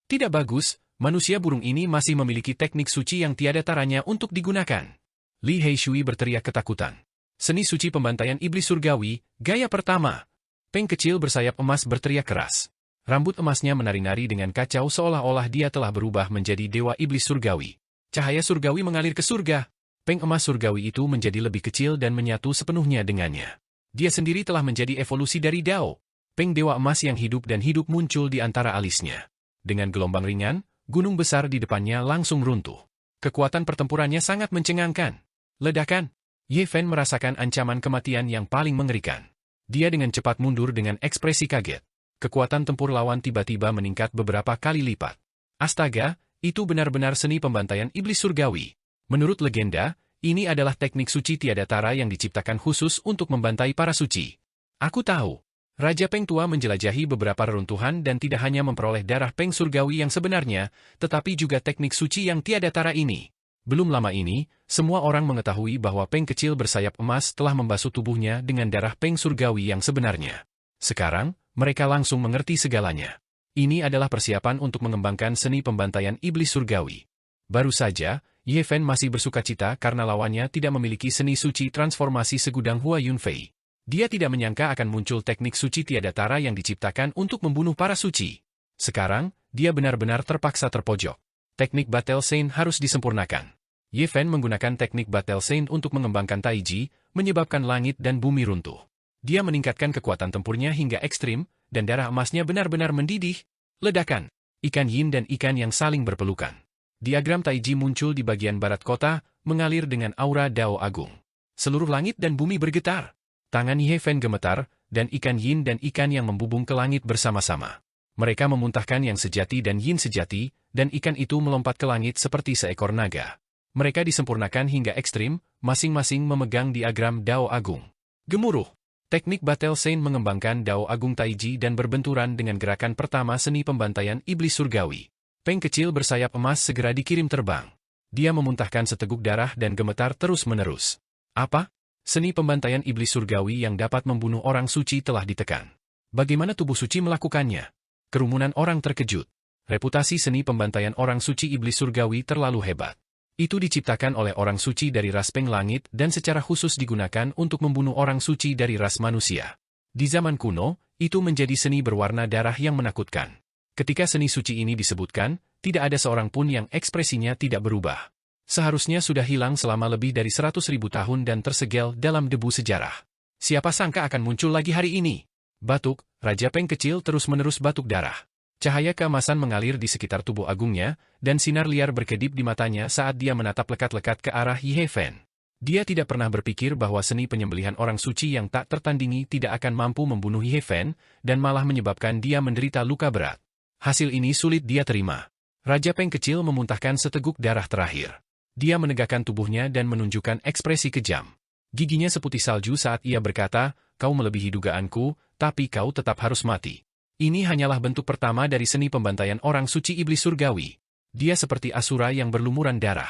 Tidak bagus, manusia burung ini masih memiliki teknik suci yang tiada taranya untuk digunakan. Li Heishui berteriak ketakutan. Seni suci pembantaian iblis surgawi, gaya pertama. Peng kecil bersayap emas berteriak keras. Rambut emasnya menari-nari dengan kacau seolah-olah dia telah berubah menjadi dewa iblis surgawi. Cahaya surgawi mengalir ke surga. Peng emas surgawi itu menjadi lebih kecil dan menyatu sepenuhnya dengannya. Dia sendiri telah menjadi evolusi dari Dao. Peng dewa emas yang hidup dan hidup muncul di antara alisnya. Dengan gelombang ringan, Gunung besar di depannya langsung runtuh. Kekuatan pertempurannya sangat mencengangkan. Ledakan. Ye Fen merasakan ancaman kematian yang paling mengerikan. Dia dengan cepat mundur dengan ekspresi kaget. Kekuatan tempur lawan tiba-tiba meningkat beberapa kali lipat. Astaga, itu benar-benar seni pembantaian iblis surgawi. Menurut legenda, ini adalah teknik suci tiada tara yang diciptakan khusus untuk membantai para suci. Aku tahu. Raja Peng tua menjelajahi beberapa reruntuhan dan tidak hanya memperoleh darah Peng surgawi yang sebenarnya, tetapi juga teknik suci yang tiada tara ini. Belum lama ini, semua orang mengetahui bahwa Peng kecil bersayap emas telah membasuh tubuhnya dengan darah Peng surgawi yang sebenarnya. Sekarang, mereka langsung mengerti segalanya. Ini adalah persiapan untuk mengembangkan seni pembantaian iblis surgawi. Baru saja, Ye Fen masih bersukacita karena lawannya tidak memiliki seni suci transformasi segudang Hua Yunfei. Dia tidak menyangka akan muncul teknik suci tiada tara yang diciptakan untuk membunuh para suci. Sekarang, dia benar-benar terpaksa terpojok. Teknik Battle Saint harus disempurnakan. Ye Fen menggunakan teknik Battle Saint untuk mengembangkan Taiji, menyebabkan langit dan bumi runtuh. Dia meningkatkan kekuatan tempurnya hingga ekstrim, dan darah emasnya benar-benar mendidih. Ledakan. Ikan yin dan ikan yang saling berpelukan. Diagram Taiji muncul di bagian barat kota, mengalir dengan aura Dao Agung. Seluruh langit dan bumi bergetar. Tangan Ye Fen gemetar, dan ikan yin dan ikan yang membubung ke langit bersama-sama. Mereka memuntahkan yang sejati dan yin sejati, dan ikan itu melompat ke langit seperti seekor naga. Mereka disempurnakan hingga ekstrim, masing-masing memegang diagram Dao Agung. Gemuruh. Teknik Battle Saint mengembangkan Dao Agung Taiji dan berbenturan dengan gerakan pertama seni pembantaian iblis surgawi. Peng kecil bersayap emas segera dikirim terbang. Dia memuntahkan seteguk darah dan gemetar terus-menerus. Apa? Seni pembantaian iblis surgawi yang dapat membunuh orang suci telah ditekan. Bagaimana tubuh suci melakukannya? Kerumunan orang terkejut. Reputasi seni pembantaian orang suci iblis surgawi terlalu hebat. Itu diciptakan oleh orang suci dari ras Peng Langit dan secara khusus digunakan untuk membunuh orang suci dari ras manusia. Di zaman kuno, itu menjadi seni berwarna darah yang menakutkan. Ketika seni suci ini disebutkan, tidak ada seorang pun yang ekspresinya tidak berubah. Seharusnya sudah hilang selama lebih dari 100.000 tahun dan tersegel dalam debu sejarah. Siapa sangka akan muncul lagi hari ini? Batuk, Raja Peng kecil terus-menerus batuk darah. Cahaya keemasan mengalir di sekitar tubuh agungnya, dan sinar liar berkedip di matanya saat dia menatap lekat-lekat ke arah Ye Fen. Dia tidak pernah berpikir bahwa seni penyembelihan orang suci yang tak tertandingi tidak akan mampu membunuh Ye Fen, dan malah menyebabkan dia menderita luka berat. Hasil ini sulit dia terima. Raja Peng kecil memuntahkan seteguk darah terakhir. Dia menegakkan tubuhnya dan menunjukkan ekspresi kejam. Giginya seputih salju saat ia berkata, "Kau melebihi dugaanku, tapi kau tetap harus mati." Ini hanyalah bentuk pertama dari seni pembantaian orang suci iblis surgawi. Dia seperti asura yang berlumuran darah.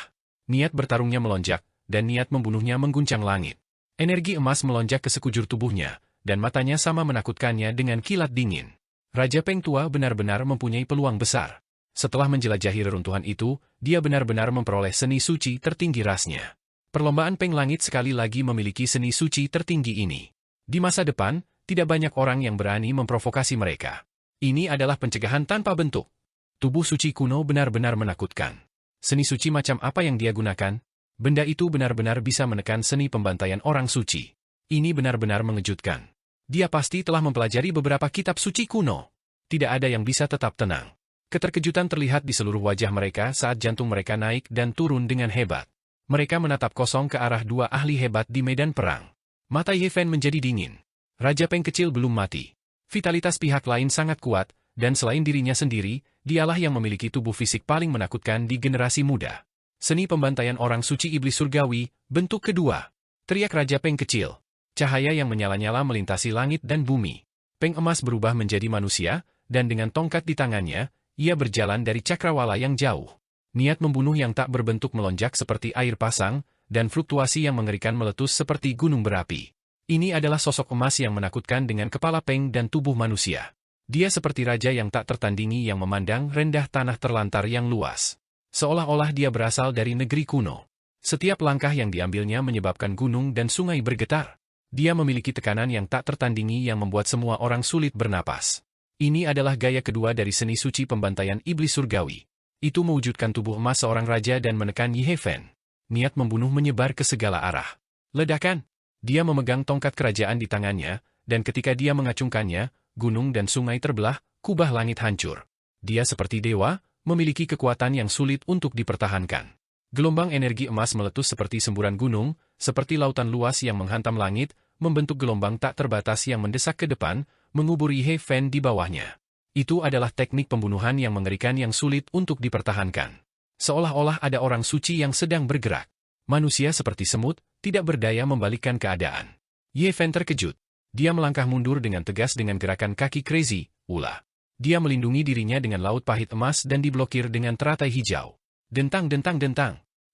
Niat bertarungnya melonjak, dan niat membunuhnya mengguncang langit. Energi emas melonjak ke sekujur tubuhnya, dan matanya sama menakutkannya dengan kilat dingin. Raja Peng tua benar-benar mempunyai peluang besar. Setelah menjelajahi reruntuhan itu, dia benar-benar memperoleh seni suci tertinggi rasnya. Perlombaan Peng Langit sekali lagi memiliki seni suci tertinggi ini. Di masa depan, tidak banyak orang yang berani memprovokasi mereka. Ini adalah pencegahan tanpa bentuk. Tubuh suci kuno benar-benar menakutkan. Seni suci macam apa yang dia gunakan? Benda itu benar-benar bisa menekan seni pembantaian orang suci. Ini benar-benar mengejutkan. Dia pasti telah mempelajari beberapa kitab suci kuno. Tidak ada yang bisa tetap tenang. Keterkejutan terlihat di seluruh wajah mereka saat jantung mereka naik dan turun dengan hebat. Mereka menatap kosong ke arah dua ahli hebat di medan perang. Mata Ye Fen menjadi dingin. Raja Peng kecil belum mati. Vitalitas pihak lain sangat kuat, dan selain dirinya sendiri, dialah yang memiliki tubuh fisik paling menakutkan di generasi muda. Seni pembantaian orang suci iblis surgawi, bentuk kedua. Teriak Raja Peng kecil. Cahaya yang menyala-nyala melintasi langit dan bumi. Peng emas berubah menjadi manusia, dan dengan tongkat di tangannya, ia berjalan dari cakrawala yang jauh. Niat membunuh yang tak berbentuk melonjak seperti air pasang, dan fluktuasi yang mengerikan meletus seperti gunung berapi. Ini adalah sosok emas yang menakutkan dengan kepala Peng dan tubuh manusia. Dia seperti raja yang tak tertandingi yang memandang rendah tanah terlantar yang luas. Seolah-olah dia berasal dari negeri kuno. Setiap langkah yang diambilnya menyebabkan gunung dan sungai bergetar. Dia memiliki tekanan yang tak tertandingi yang membuat semua orang sulit bernapas. Ini adalah gaya kedua dari seni suci pembantaian iblis surgawi. Itu mewujudkan tubuh emas seorang raja dan menekan Ye Fen. Niat membunuh menyebar ke segala arah. Ledakan. Dia memegang tongkat kerajaan di tangannya, dan ketika dia mengacungkannya, gunung dan sungai terbelah, kubah langit hancur. Dia seperti dewa, memiliki kekuatan yang sulit untuk dipertahankan. Gelombang energi emas meletus seperti semburan gunung, seperti lautan luas yang menghantam langit, membentuk gelombang tak terbatas yang mendesak ke depan, menguburi He Fan di bawahnya. Itu adalah teknik pembunuhan yang mengerikan yang sulit untuk dipertahankan. Seolah-olah ada orang suci yang sedang bergerak. Manusia seperti semut, tidak berdaya membalikkan keadaan. Ye Fan terkejut. Dia melangkah mundur dengan tegas dengan gerakan kaki crazy, ulah. Dia melindungi dirinya dengan laut pahit emas dan diblokir dengan teratai hijau. Dentang.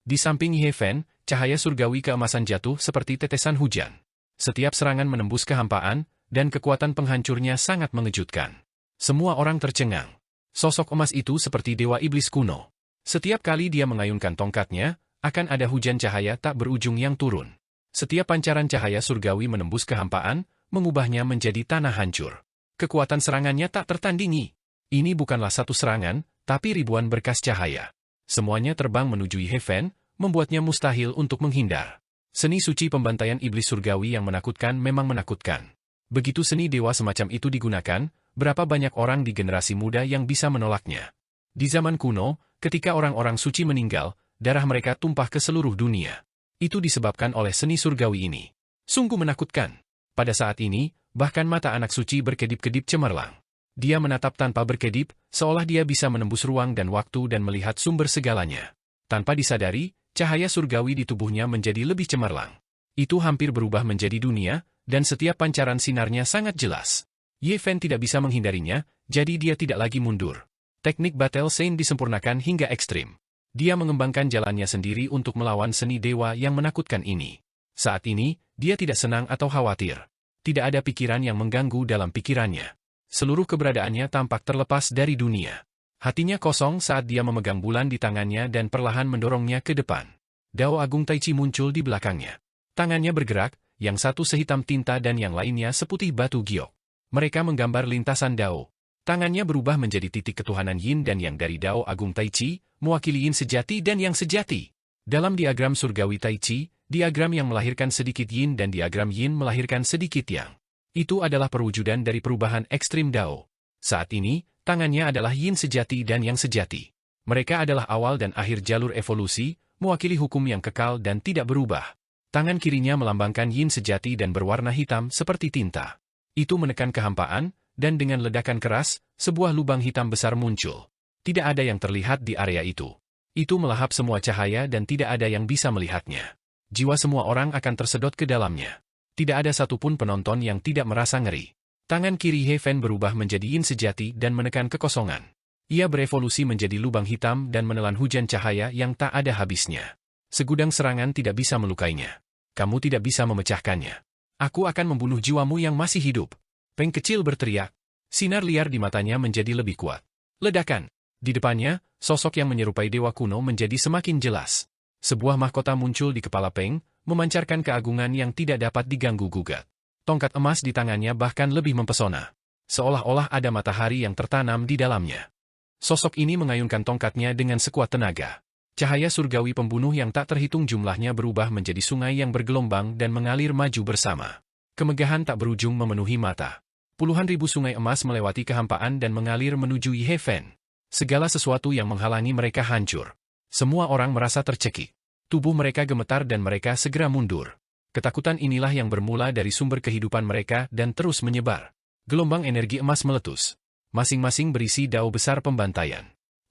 Di samping Ye Fan, cahaya surgawi keemasan jatuh seperti tetesan hujan. Setiap serangan menembus kehampaan, dan kekuatan penghancurnya sangat mengejutkan. Semua orang tercengang. Sosok emas itu seperti dewa iblis kuno. Setiap kali dia mengayunkan tongkatnya, akan ada hujan cahaya tak berujung yang turun. Setiap pancaran cahaya surgawi menembus kehampaan, mengubahnya menjadi tanah hancur. Kekuatan serangannya tak tertandingi. Ini bukanlah satu serangan, tapi ribuan berkas cahaya. Semuanya terbang menuju Ye Fan, membuatnya mustahil untuk menghindar. Seni suci pembantaian iblis surgawi yang menakutkan memang menakutkan. Begitu seni dewa semacam itu digunakan, berapa banyak orang di generasi muda yang bisa menolaknya. Di zaman kuno, ketika orang-orang suci meninggal, darah mereka tumpah ke seluruh dunia. Itu disebabkan oleh seni surgawi ini. Sungguh menakutkan. Pada saat ini, bahkan mata anak suci berkedip-kedip cemerlang. Dia menatap tanpa berkedip, seolah dia bisa menembus ruang dan waktu dan melihat sumber segalanya. Tanpa disadari, cahaya surgawi di tubuhnya menjadi lebih cemerlang. Itu hampir berubah menjadi dunia, dan setiap pancaran sinarnya sangat jelas. Ye Fan tidak bisa menghindarinya, jadi dia tidak lagi mundur. Teknik Battle Saint disempurnakan hingga ekstrim. Dia mengembangkan jalannya sendiri untuk melawan seni dewa yang menakutkan ini. Saat ini, dia tidak senang atau khawatir. Tidak ada pikiran yang mengganggu dalam pikirannya. Seluruh keberadaannya tampak terlepas dari dunia. Hatinya kosong saat dia memegang bulan di tangannya dan perlahan mendorongnya ke depan. Dao Agung Tai Chi muncul di belakangnya. Tangannya bergerak, yang satu sehitam tinta dan yang lainnya seputih batu giok. Mereka menggambar lintasan Dao. Tangannya berubah menjadi titik ketuhanan Yin dan Yang dari Dao Agung Tai Chi, mewakili Yin sejati dan Yang sejati. Dalam diagram surgawi Tai Chi, diagram yang melahirkan sedikit Yin dan diagram Yin melahirkan sedikit Yang. Itu adalah perwujudan dari perubahan ekstrim Dao. Saat ini, tangannya adalah Yin sejati dan Yang sejati. Mereka adalah awal dan akhir jalur evolusi, mewakili hukum yang kekal dan tidak berubah. Tangan kirinya melambangkan Yin sejati dan berwarna hitam seperti tinta. Itu menekan kehampaan, dan dengan ledakan keras, sebuah lubang hitam besar muncul. Tidak ada yang terlihat di area itu. Itu melahap semua cahaya dan tidak ada yang bisa melihatnya. Jiwa semua orang akan tersedot ke dalamnya. Tidak ada satupun penonton yang tidak merasa ngeri. Tangan kiri Ye Fan berubah menjadi Yin sejati dan menekan kekosongan. Ia berevolusi menjadi lubang hitam dan menelan hujan cahaya yang tak ada habisnya. Segudang serangan tidak bisa melukainya. Kamu tidak bisa memecahkannya. Aku akan membunuh jiwamu yang masih hidup. Peng kecil berteriak. Sinar liar di matanya menjadi lebih kuat. Ledakan. Di depannya, sosok yang menyerupai dewa kuno menjadi semakin jelas. Sebuah mahkota muncul di kepala Peng, memancarkan keagungan yang tidak dapat diganggu-gugat. Tongkat emas di tangannya bahkan lebih mempesona. Seolah-olah ada matahari yang tertanam di dalamnya. Sosok ini mengayunkan tongkatnya dengan sekuat tenaga. Cahaya surgawi pembunuh yang tak terhitung jumlahnya berubah menjadi sungai yang bergelombang dan mengalir maju bersama. Kemegahan tak berujung memenuhi mata. Puluhan ribu sungai emas melewati kehampaan dan mengalir menuju Ye Fan. Segala sesuatu yang menghalangi mereka hancur. Semua orang merasa tercekik. Tubuh mereka gemetar dan mereka segera mundur. Ketakutan inilah yang bermula dari sumber kehidupan mereka dan terus menyebar. Gelombang energi emas meletus. Masing-masing berisi dao besar pembantaian.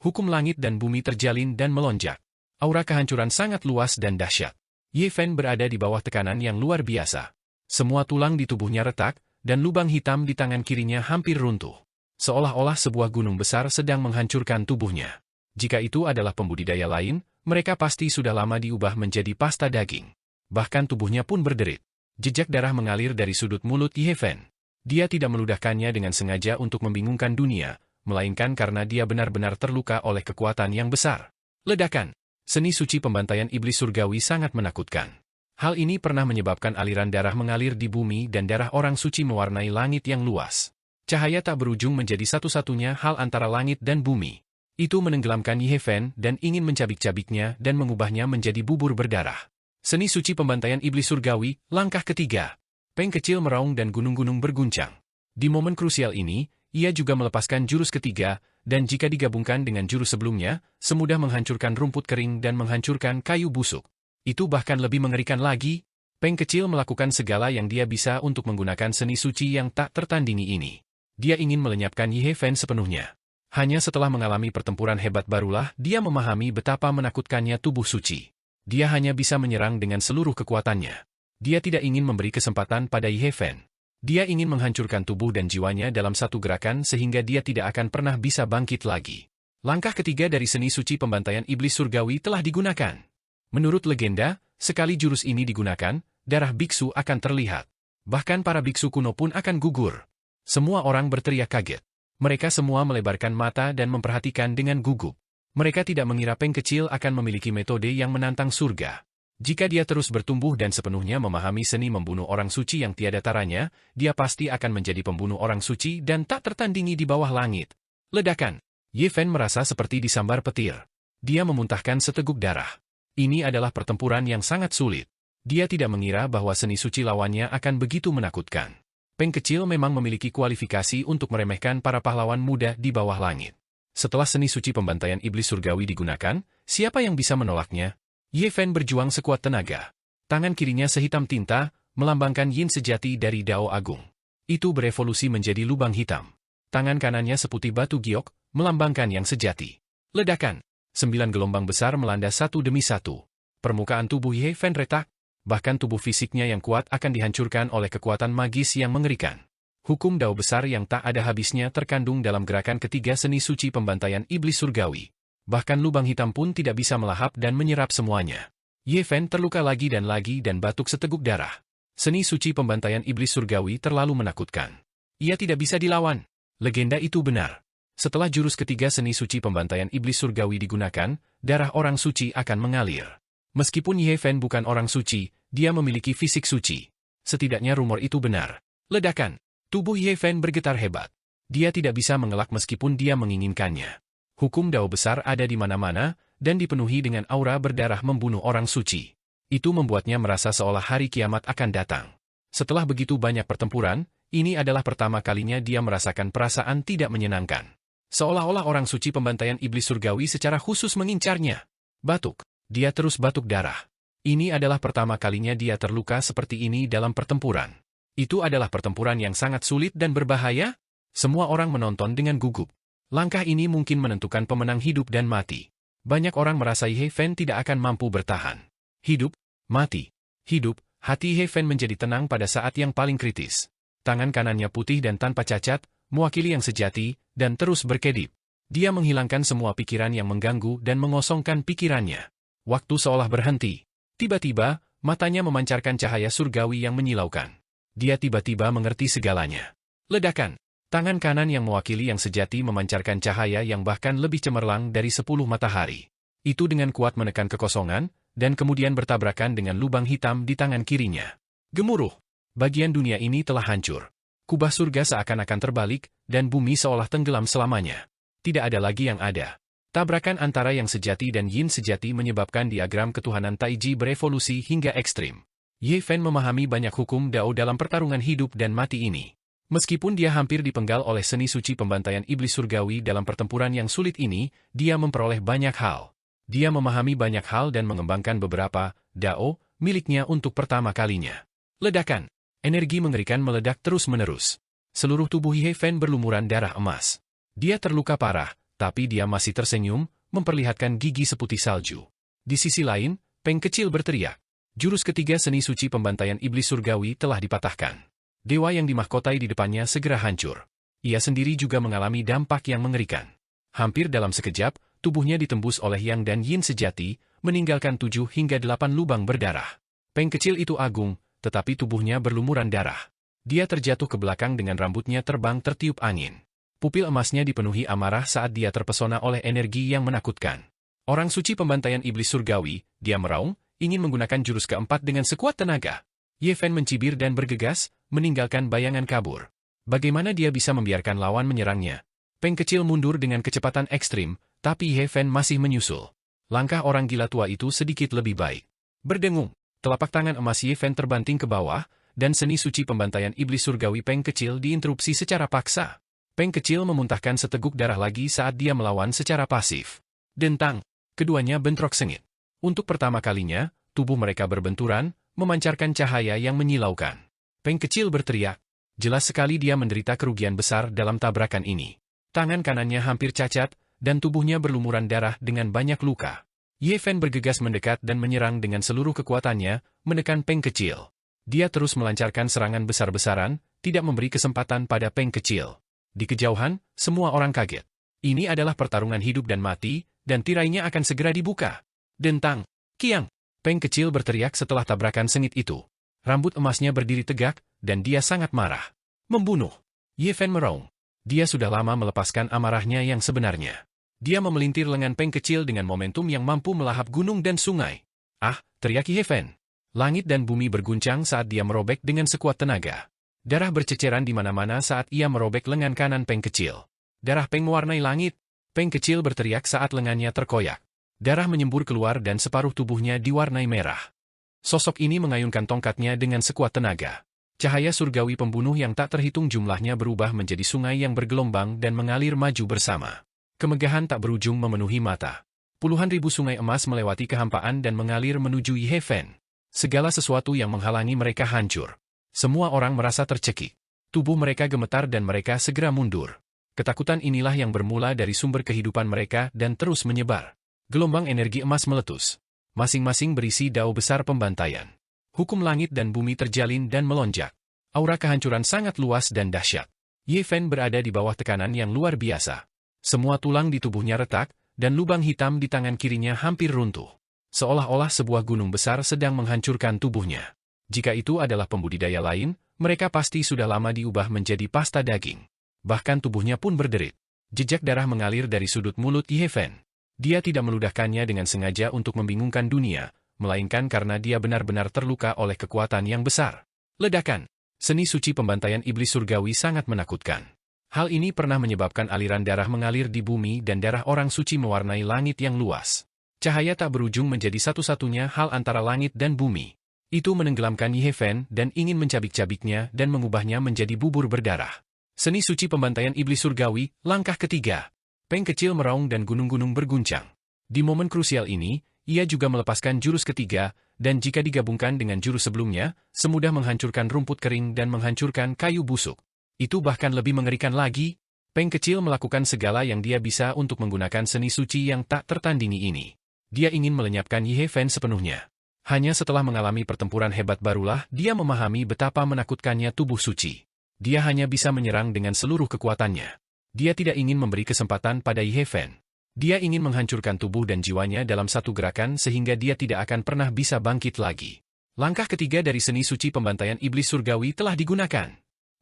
Hukum langit dan bumi terjalin dan melonjak. Aura kehancuran sangat luas dan dahsyat. Ye Fan berada di bawah tekanan yang luar biasa. Semua tulang di tubuhnya retak, dan lubang hitam di tangan kirinya hampir runtuh. Seolah-olah sebuah gunung besar sedang menghancurkan tubuhnya. Jika itu adalah pembudidaya lain, mereka pasti sudah lama diubah menjadi pasta daging. Bahkan tubuhnya pun berderit. Jejak darah mengalir dari sudut mulut Ye Fan. Dia tidak meludahkannya dengan sengaja untuk membingungkan dunia, melainkan karena dia benar-benar terluka oleh kekuatan yang besar. Ledakan. Seni suci pembantaian iblis surgawi sangat menakutkan. Hal ini pernah menyebabkan aliran darah mengalir di bumi dan darah orang suci mewarnai langit yang luas. Cahaya tak berujung menjadi satu-satunya hal antara langit dan bumi. Itu menenggelamkan Ye Fan dan ingin mencabik-cabiknya dan mengubahnya menjadi bubur berdarah. Seni suci pembantaian iblis surgawi, langkah ketiga. Peng kecil meraung dan gunung-gunung berguncang. Di momen krusial ini, ia juga melepaskan jurus ketiga, dan jika digabungkan dengan jurus sebelumnya, semudah menghancurkan rumput kering dan menghancurkan kayu busuk. Itu bahkan lebih mengerikan lagi. Peng kecil melakukan segala yang dia bisa untuk menggunakan seni suci yang tak tertandingi ini. Dia ingin melenyapkan Yi Fen sepenuhnya. Hanya setelah mengalami pertempuran hebat barulah dia memahami betapa menakutkannya tubuh suci. Dia hanya bisa menyerang dengan seluruh kekuatannya. Dia tidak ingin memberi kesempatan pada Yi Fen. Dia ingin menghancurkan tubuh dan jiwanya dalam satu gerakan sehingga dia tidak akan pernah bisa bangkit lagi. Langkah ketiga dari seni suci pembantaian iblis surgawi telah digunakan. Menurut legenda, sekali jurus ini digunakan, darah biksu akan terlihat. Bahkan para biksu kuno pun akan gugur. Semua orang berteriak kaget. Mereka semua melebarkan mata dan memperhatikan dengan gugup. Mereka tidak mengira Peng kecil akan memiliki metode yang menantang surga. Jika dia terus bertumbuh dan sepenuhnya memahami seni membunuh orang suci yang tiada taranya, dia pasti akan menjadi pembunuh orang suci dan tak tertandingi di bawah langit. Ledakan. Yi Fen merasa seperti disambar petir. Dia memuntahkan seteguk darah. Ini adalah pertempuran yang sangat sulit. Dia tidak mengira bahwa seni suci lawannya akan begitu menakutkan. Peng kecil memang memiliki kualifikasi untuk meremehkan para pahlawan muda di bawah langit. Setelah seni suci pembantaian iblis surgawi digunakan, siapa yang bisa menolaknya? Yi Fen berjuang sekuat tenaga. Tangan kirinya sehitam tinta, melambangkan yin sejati dari Dao Agung. Itu berevolusi menjadi lubang hitam. Tangan kanannya seputih batu giok, melambangkan yang sejati. Ledakan. 9 gelombang besar melanda satu demi satu. Permukaan tubuh Yi Fen retak, bahkan tubuh fisiknya yang kuat akan dihancurkan oleh kekuatan magis yang mengerikan. Hukum Dao besar yang tak ada habisnya terkandung dalam gerakan ketiga seni suci pembantaian iblis surgawi. Bahkan lubang hitam pun tidak bisa melahap dan menyerap semuanya. Yi Fen terluka lagi dan batuk seteguk darah. Seni suci pembantaian iblis surgawi terlalu menakutkan. Ia tidak bisa dilawan. Legenda itu benar. Setelah jurus ketiga seni suci pembantaian iblis surgawi digunakan, darah orang suci akan mengalir. Meskipun Yi Fen bukan orang suci, dia memiliki fisik suci. Setidaknya rumor itu benar. Ledakan. Tubuh Yi Fen bergetar hebat. Dia tidak bisa mengelak meskipun dia menginginkannya. Hukum Dao besar ada di mana-mana, dan dipenuhi dengan aura berdarah membunuh orang suci. Itu membuatnya merasa seolah hari kiamat akan datang. Setelah begitu banyak pertempuran, ini adalah pertama kalinya dia merasakan perasaan tidak menyenangkan. Seolah-olah orang suci pembantaian iblis surgawi secara khusus mengincarnya. Batuk. Dia terus batuk darah. Ini adalah pertama kalinya dia terluka seperti ini dalam pertempuran. Itu adalah pertempuran yang sangat sulit dan berbahaya. Semua orang menonton dengan gugup. Langkah ini mungkin menentukan pemenang hidup dan mati. Banyak orang merasa Yi Fen tidak akan mampu bertahan. Hidup, mati. Hidup, hati Yi Fen menjadi tenang pada saat yang paling kritis. Tangan kanannya putih dan tanpa cacat, mewakili yang sejati, dan terus berkedip. Dia menghilangkan semua pikiran yang mengganggu dan mengosongkan pikirannya. Waktu seolah berhenti. Tiba-tiba, matanya memancarkan cahaya surgawi yang menyilaukan. Dia tiba-tiba mengerti segalanya. Ledakan. Tangan kanan yang mewakili yang sejati memancarkan cahaya yang bahkan lebih cemerlang dari 10 matahari. Itu dengan kuat menekan kekosongan, dan kemudian bertabrakan dengan lubang hitam di tangan kirinya. Gemuruh. Bagian dunia ini telah hancur. Kubah surga seakan-akan terbalik, dan bumi seolah tenggelam selamanya. Tidak ada lagi yang ada. Tabrakan antara yang sejati dan yin sejati menyebabkan diagram ketuhanan Taiji berevolusi hingga ekstrim. Yi Fen memahami banyak hukum Dao dalam pertarungan hidup dan mati ini. Meskipun dia hampir dipenggal oleh seni suci pembantaian iblis surgawi dalam pertempuran yang sulit ini, dia memperoleh banyak hal. Dia memahami banyak hal dan mengembangkan beberapa Dao miliknya untuk pertama kalinya. Ledakan. Energi mengerikan meledak terus-menerus. Seluruh tubuh Yi Fen berlumuran darah emas. Dia terluka parah, tapi dia masih tersenyum, memperlihatkan gigi seputih salju. Di sisi lain, Peng kecil berteriak. Jurus ketiga seni suci pembantaian iblis surgawi telah dipatahkan. Dewa yang dimahkotai di depannya segera hancur. Ia sendiri juga mengalami dampak yang mengerikan. Hampir dalam sekejap, tubuhnya ditembus oleh Yang dan Yin sejati, meninggalkan 7 hingga 8 lubang berdarah. Peng kecil itu agung, tetapi tubuhnya berlumuran darah. Dia terjatuh ke belakang dengan rambutnya terbang tertiup angin. Pupil emasnya dipenuhi amarah saat dia terpesona oleh energi yang menakutkan. Orang suci pembantaian iblis surgawi, dia meraung, ingin menggunakan jurus keempat dengan sekuat tenaga. Yi Fen mencibir dan bergegas, meninggalkan bayangan kabur. Bagaimana dia bisa membiarkan lawan menyerangnya? Peng kecil mundur dengan kecepatan ekstrim, tapi Yi Fen masih menyusul. Langkah orang gila tua itu sedikit lebih baik. Berdengung, telapak tangan emas Yi Fen terbanting ke bawah, dan seni suci pembantaian iblis surgawi Peng kecil diinterupsi secara paksa. Peng kecil memuntahkan seteguk darah lagi saat dia melawan secara pasif. Dentang, keduanya bentrok sengit. Untuk pertama kalinya, tubuh mereka berbenturan, memancarkan cahaya yang menyilaukan. Peng kecil berteriak. Jelas sekali dia menderita kerugian besar dalam tabrakan ini. Tangan kanannya hampir cacat, dan tubuhnya berlumuran darah dengan banyak luka. Ye Fen bergegas mendekat dan menyerang dengan seluruh kekuatannya, menekan Peng kecil. Dia terus melancarkan serangan besar-besaran, tidak memberi kesempatan pada Peng kecil. Di kejauhan, semua orang kaget. Ini adalah pertarungan hidup dan mati, dan tirainya akan segera dibuka. Dentang, kiang! Peng kecil berteriak setelah tabrakan sengit itu. Rambut emasnya berdiri tegak, dan dia sangat marah. Membunuh! Ye Fen meraung. Dia sudah lama melepaskan amarahnya yang sebenarnya. Dia memelintir lengan Peng kecil dengan momentum yang mampu melahap gunung dan sungai. Ah, teriak Ye Fen. Langit dan bumi berguncang saat dia merobek dengan sekuat tenaga. Darah berceceran di mana-mana saat ia merobek lengan kanan Peng kecil. Darah Peng mewarnai langit. Peng kecil berteriak saat lengannya terkoyak. Darah menyembur keluar dan separuh tubuhnya diwarnai merah. Sosok ini mengayunkan tongkatnya dengan sekuat tenaga. Cahaya surgawi pembunuh yang tak terhitung jumlahnya berubah menjadi sungai yang bergelombang dan mengalir maju bersama. Kemegahan tak berujung memenuhi mata. Puluhan ribu sungai emas melewati kehampaan dan mengalir menuju Ye Fen. Segala sesuatu yang menghalangi mereka hancur. Semua orang merasa tercekik. Tubuh mereka gemetar dan mereka segera mundur. Ketakutan inilah yang bermula dari sumber kehidupan mereka dan terus menyebar. Gelombang energi emas meletus. Masing-masing berisi dao besar pembantaian. Hukum langit dan bumi terjalin dan melonjak. Aura kehancuran sangat luas dan dahsyat. Ye Fen berada di bawah tekanan yang luar biasa. Semua tulang di tubuhnya retak, dan lubang hitam di tangan kirinya hampir runtuh. Seolah-olah sebuah gunung besar sedang menghancurkan tubuhnya. Jika itu adalah pembudidaya lain, mereka pasti sudah lama diubah menjadi pasta daging. Bahkan tubuhnya pun berderit. Jejak darah mengalir dari sudut mulut Ye Fen. Dia tidak meludahkannya dengan sengaja untuk membingungkan dunia, melainkan karena dia benar-benar terluka oleh kekuatan yang besar. Ledakan. Seni suci pembantaian iblis surgawi sangat menakutkan. Hal ini pernah menyebabkan aliran darah mengalir di bumi dan darah orang suci mewarnai langit yang luas. Cahaya tak berujung menjadi satu-satunya hal antara langit dan bumi. Itu menenggelamkan Ye Fen dan ingin mencabik-cabiknya dan mengubahnya menjadi bubur berdarah. Seni suci pembantaian iblis surgawi, langkah ketiga. Peng kecil meraung dan gunung-gunung berguncang. Di momen krusial ini, ia juga melepaskan jurus ketiga, dan jika digabungkan dengan jurus sebelumnya, semudah menghancurkan rumput kering dan menghancurkan kayu busuk. Itu bahkan lebih mengerikan lagi. Peng kecil melakukan segala yang dia bisa untuk menggunakan seni suci yang tak tertandingi ini. Dia ingin melenyapkan Ye Fen sepenuhnya. Hanya setelah mengalami pertempuran hebat barulah dia memahami betapa menakutkannya tubuh suci. Dia hanya bisa menyerang dengan seluruh kekuatannya. Dia tidak ingin memberi kesempatan pada Ye Fen. Dia ingin menghancurkan tubuh dan jiwanya dalam satu gerakan sehingga dia tidak akan pernah bisa bangkit lagi. Langkah ketiga dari seni suci pembantaian iblis surgawi telah digunakan.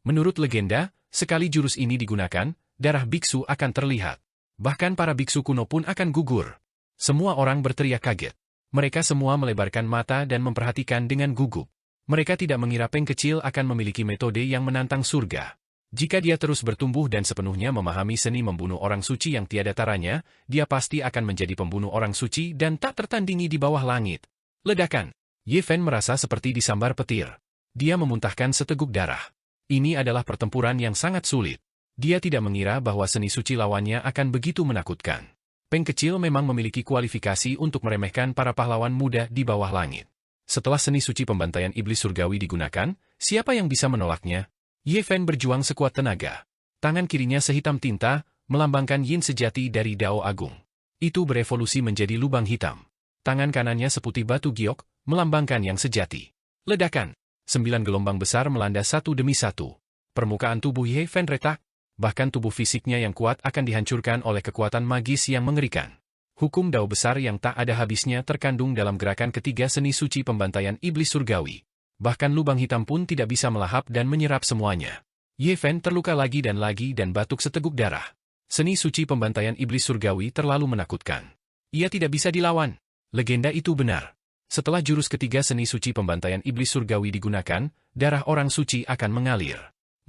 Menurut legenda, sekali jurus ini digunakan, darah biksu akan terlihat. Bahkan para biksu kuno pun akan gugur. Semua orang berteriak kaget. Mereka semua melebarkan mata dan memperhatikan dengan gugup. Mereka tidak mengira Peng kecil akan memiliki metode yang menantang surga. Jika dia terus bertumbuh dan sepenuhnya memahami seni membunuh orang suci yang tiada taranya, dia pasti akan menjadi pembunuh orang suci dan tak tertandingi di bawah langit. Ledakan. Ye Fen merasa seperti disambar petir. Dia memuntahkan seteguk darah. Ini adalah pertempuran yang sangat sulit. Dia tidak mengira bahwa seni suci lawannya akan begitu menakutkan. Peng kecil memang memiliki kualifikasi untuk meremehkan para pahlawan muda di bawah langit. Setelah seni suci pembantaian iblis surgawi digunakan, siapa yang bisa menolaknya? Ye Fen berjuang sekuat tenaga. Tangan kirinya sehitam tinta, melambangkan yin sejati dari Dao Agung. Itu berevolusi menjadi lubang hitam. Tangan kanannya seputih batu giok, melambangkan yang sejati. Ledakan. 9 gelombang besar melanda satu demi satu. Permukaan tubuh Ye Fen retak, bahkan tubuh fisiknya yang kuat akan dihancurkan oleh kekuatan magis yang mengerikan. Hukum Dao besar yang tak ada habisnya terkandung dalam gerakan ketiga seni suci pembantaian iblis surgawi. Bahkan lubang hitam pun tidak bisa melahap dan menyerap semuanya. Ye Fen terluka lagi dan batuk seteguk darah. Seni suci pembantaian iblis surgawi terlalu menakutkan. Ia tidak bisa dilawan. Legenda itu benar. Setelah jurus ketiga seni suci pembantaian iblis surgawi digunakan, darah orang suci akan mengalir.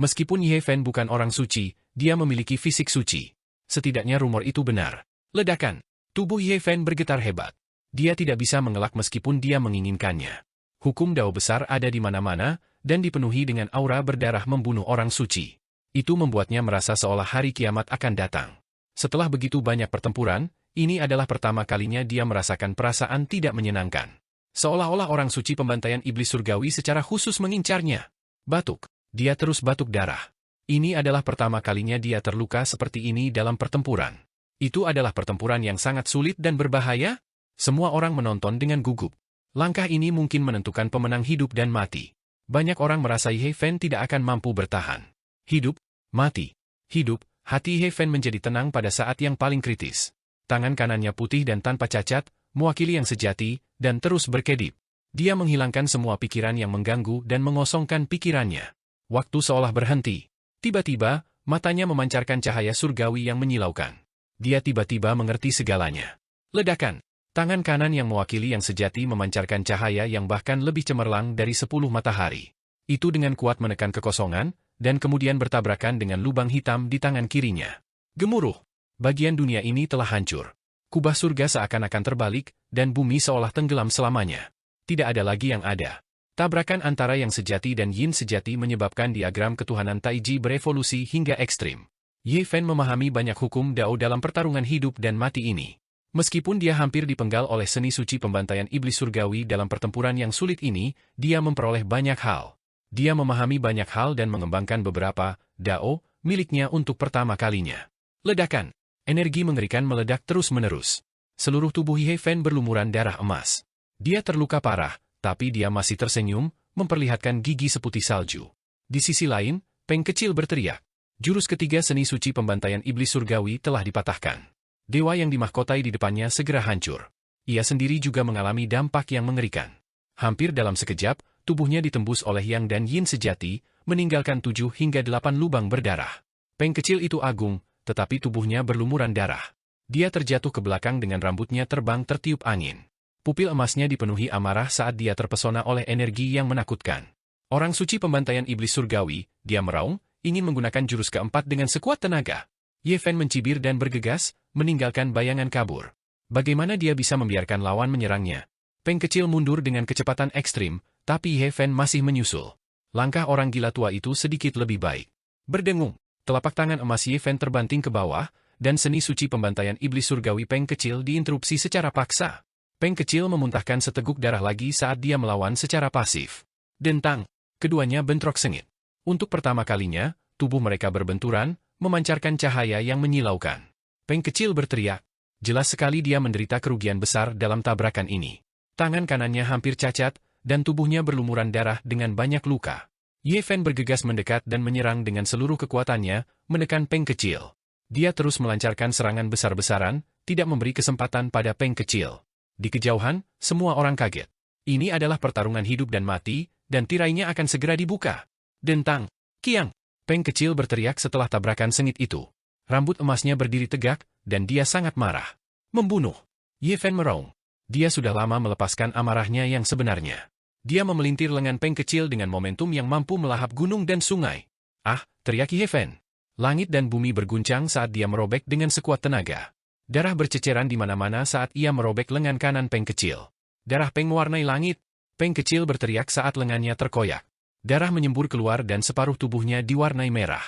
Meskipun Ye Fen bukan orang suci, dia memiliki fisik suci. Setidaknya rumor itu benar. Ledakan. Tubuh Ye Fen bergetar hebat. Dia tidak bisa mengelak meskipun dia menginginkannya. Hukum Dao besar ada di mana-mana, dan dipenuhi dengan aura berdarah membunuh orang suci. Itu membuatnya merasa seolah hari kiamat akan datang. Setelah begitu banyak pertempuran, ini adalah pertama kalinya dia merasakan perasaan tidak menyenangkan. Seolah-olah orang suci pembantaian iblis surgawi secara khusus mengincarnya. Batuk. Dia terus batuk darah. Ini adalah pertama kalinya dia terluka seperti ini dalam pertempuran. Itu adalah pertempuran yang sangat sulit dan berbahaya. Semua orang menonton dengan gugup. Langkah ini mungkin menentukan pemenang hidup dan mati. Banyak orang merasa Ye Fen tidak akan mampu bertahan. Hidup, mati, hidup, hati Ye Fen menjadi tenang pada saat yang paling kritis. Tangan kanannya putih dan tanpa cacat, mewakili yang sejati, dan terus berkedip. Dia menghilangkan semua pikiran yang mengganggu dan mengosongkan pikirannya. Waktu seolah berhenti. Tiba-tiba, matanya memancarkan cahaya surgawi yang menyilaukan. Dia tiba-tiba mengerti segalanya. Ledakan. Tangan kanan yang mewakili yang sejati memancarkan cahaya yang bahkan lebih cemerlang dari 10 matahari. Itu dengan kuat menekan kekosongan, dan kemudian bertabrakan dengan lubang hitam di tangan kirinya. Gemuruh. Bagian dunia ini telah hancur. Kubah surga seakan-akan terbalik, dan bumi seolah tenggelam selamanya. Tidak ada lagi yang ada. Tabrakan antara yang sejati dan yin sejati menyebabkan diagram ketuhanan Taiji berevolusi hingga ekstrim. Ye Fen memahami banyak hukum Dao dalam pertarungan hidup dan mati ini. Meskipun dia hampir dipenggal oleh seni suci pembantaian iblis surgawi dalam pertempuran yang sulit ini, dia memperoleh banyak hal. Dia memahami banyak hal dan mengembangkan beberapa Dao miliknya untuk pertama kalinya. Ledakan. Energi mengerikan meledak terus-menerus. Seluruh tubuh Ye Fen berlumuran darah emas. Dia terluka parah, tapi dia masih tersenyum, memperlihatkan gigi seputih salju. Di sisi lain, Peng kecil berteriak. Jurus ketiga seni suci pembantaian iblis surgawi telah dipatahkan. Dewa yang dimahkotai di depannya segera hancur. Ia sendiri juga mengalami dampak yang mengerikan. Hampir dalam sekejap, tubuhnya ditembus oleh Yang dan Yin sejati, meninggalkan 7 hingga 8 lubang berdarah. Peng kecil itu agung, tetapi tubuhnya berlumuran darah. Dia terjatuh ke belakang dengan rambutnya terbang tertiup angin. Pupil emasnya dipenuhi amarah saat dia terpesona oleh energi yang menakutkan. Orang suci pembantaian iblis surgawi, dia meraung, ingin menggunakan jurus keempat dengan sekuat tenaga. Ye Fen mencibir dan bergegas, meninggalkan bayangan kabur. Bagaimana dia bisa membiarkan lawan menyerangnya? Peng kecil mundur dengan kecepatan ekstrim, tapi Ye Fen masih menyusul. Langkah orang gila tua itu sedikit lebih baik. Berdengung, telapak tangan emas Ye Fen terbanting ke bawah, dan seni suci pembantaian iblis surgawi Peng kecil diinterupsi secara paksa. Peng kecil memuntahkan seteguk darah lagi saat dia melawan secara pasif. Dentang, keduanya bentrok sengit. Untuk pertama kalinya, tubuh mereka berbenturan, memancarkan cahaya yang menyilaukan. Peng kecil berteriak. Jelas sekali dia menderita kerugian besar dalam tabrakan ini. Tangan kanannya hampir cacat, dan tubuhnya berlumuran darah dengan banyak luka. Ye Fen bergegas mendekat dan menyerang dengan seluruh kekuatannya, menekan Peng kecil. Dia terus melancarkan serangan besar-besaran, tidak memberi kesempatan pada Peng kecil. Di kejauhan, semua orang kaget. Ini adalah pertarungan hidup dan mati, dan tirainya akan segera dibuka. Dentang, Kiang! Peng kecil berteriak setelah tabrakan sengit itu. Rambut emasnya berdiri tegak, dan dia sangat marah. Membunuh. Ye Fen meraung. Dia sudah lama melepaskan amarahnya yang sebenarnya. Dia memelintir lengan Peng kecil dengan momentum yang mampu melahap gunung dan sungai. Ah, teriak Ye Fen. Langit dan bumi berguncang saat dia merobek dengan sekuat tenaga. Darah berceceran di mana-mana saat ia merobek lengan kanan Peng kecil. Darah Peng mewarnai langit. Peng kecil berteriak saat lengannya terkoyak. Darah menyembur keluar dan separuh tubuhnya diwarnai merah.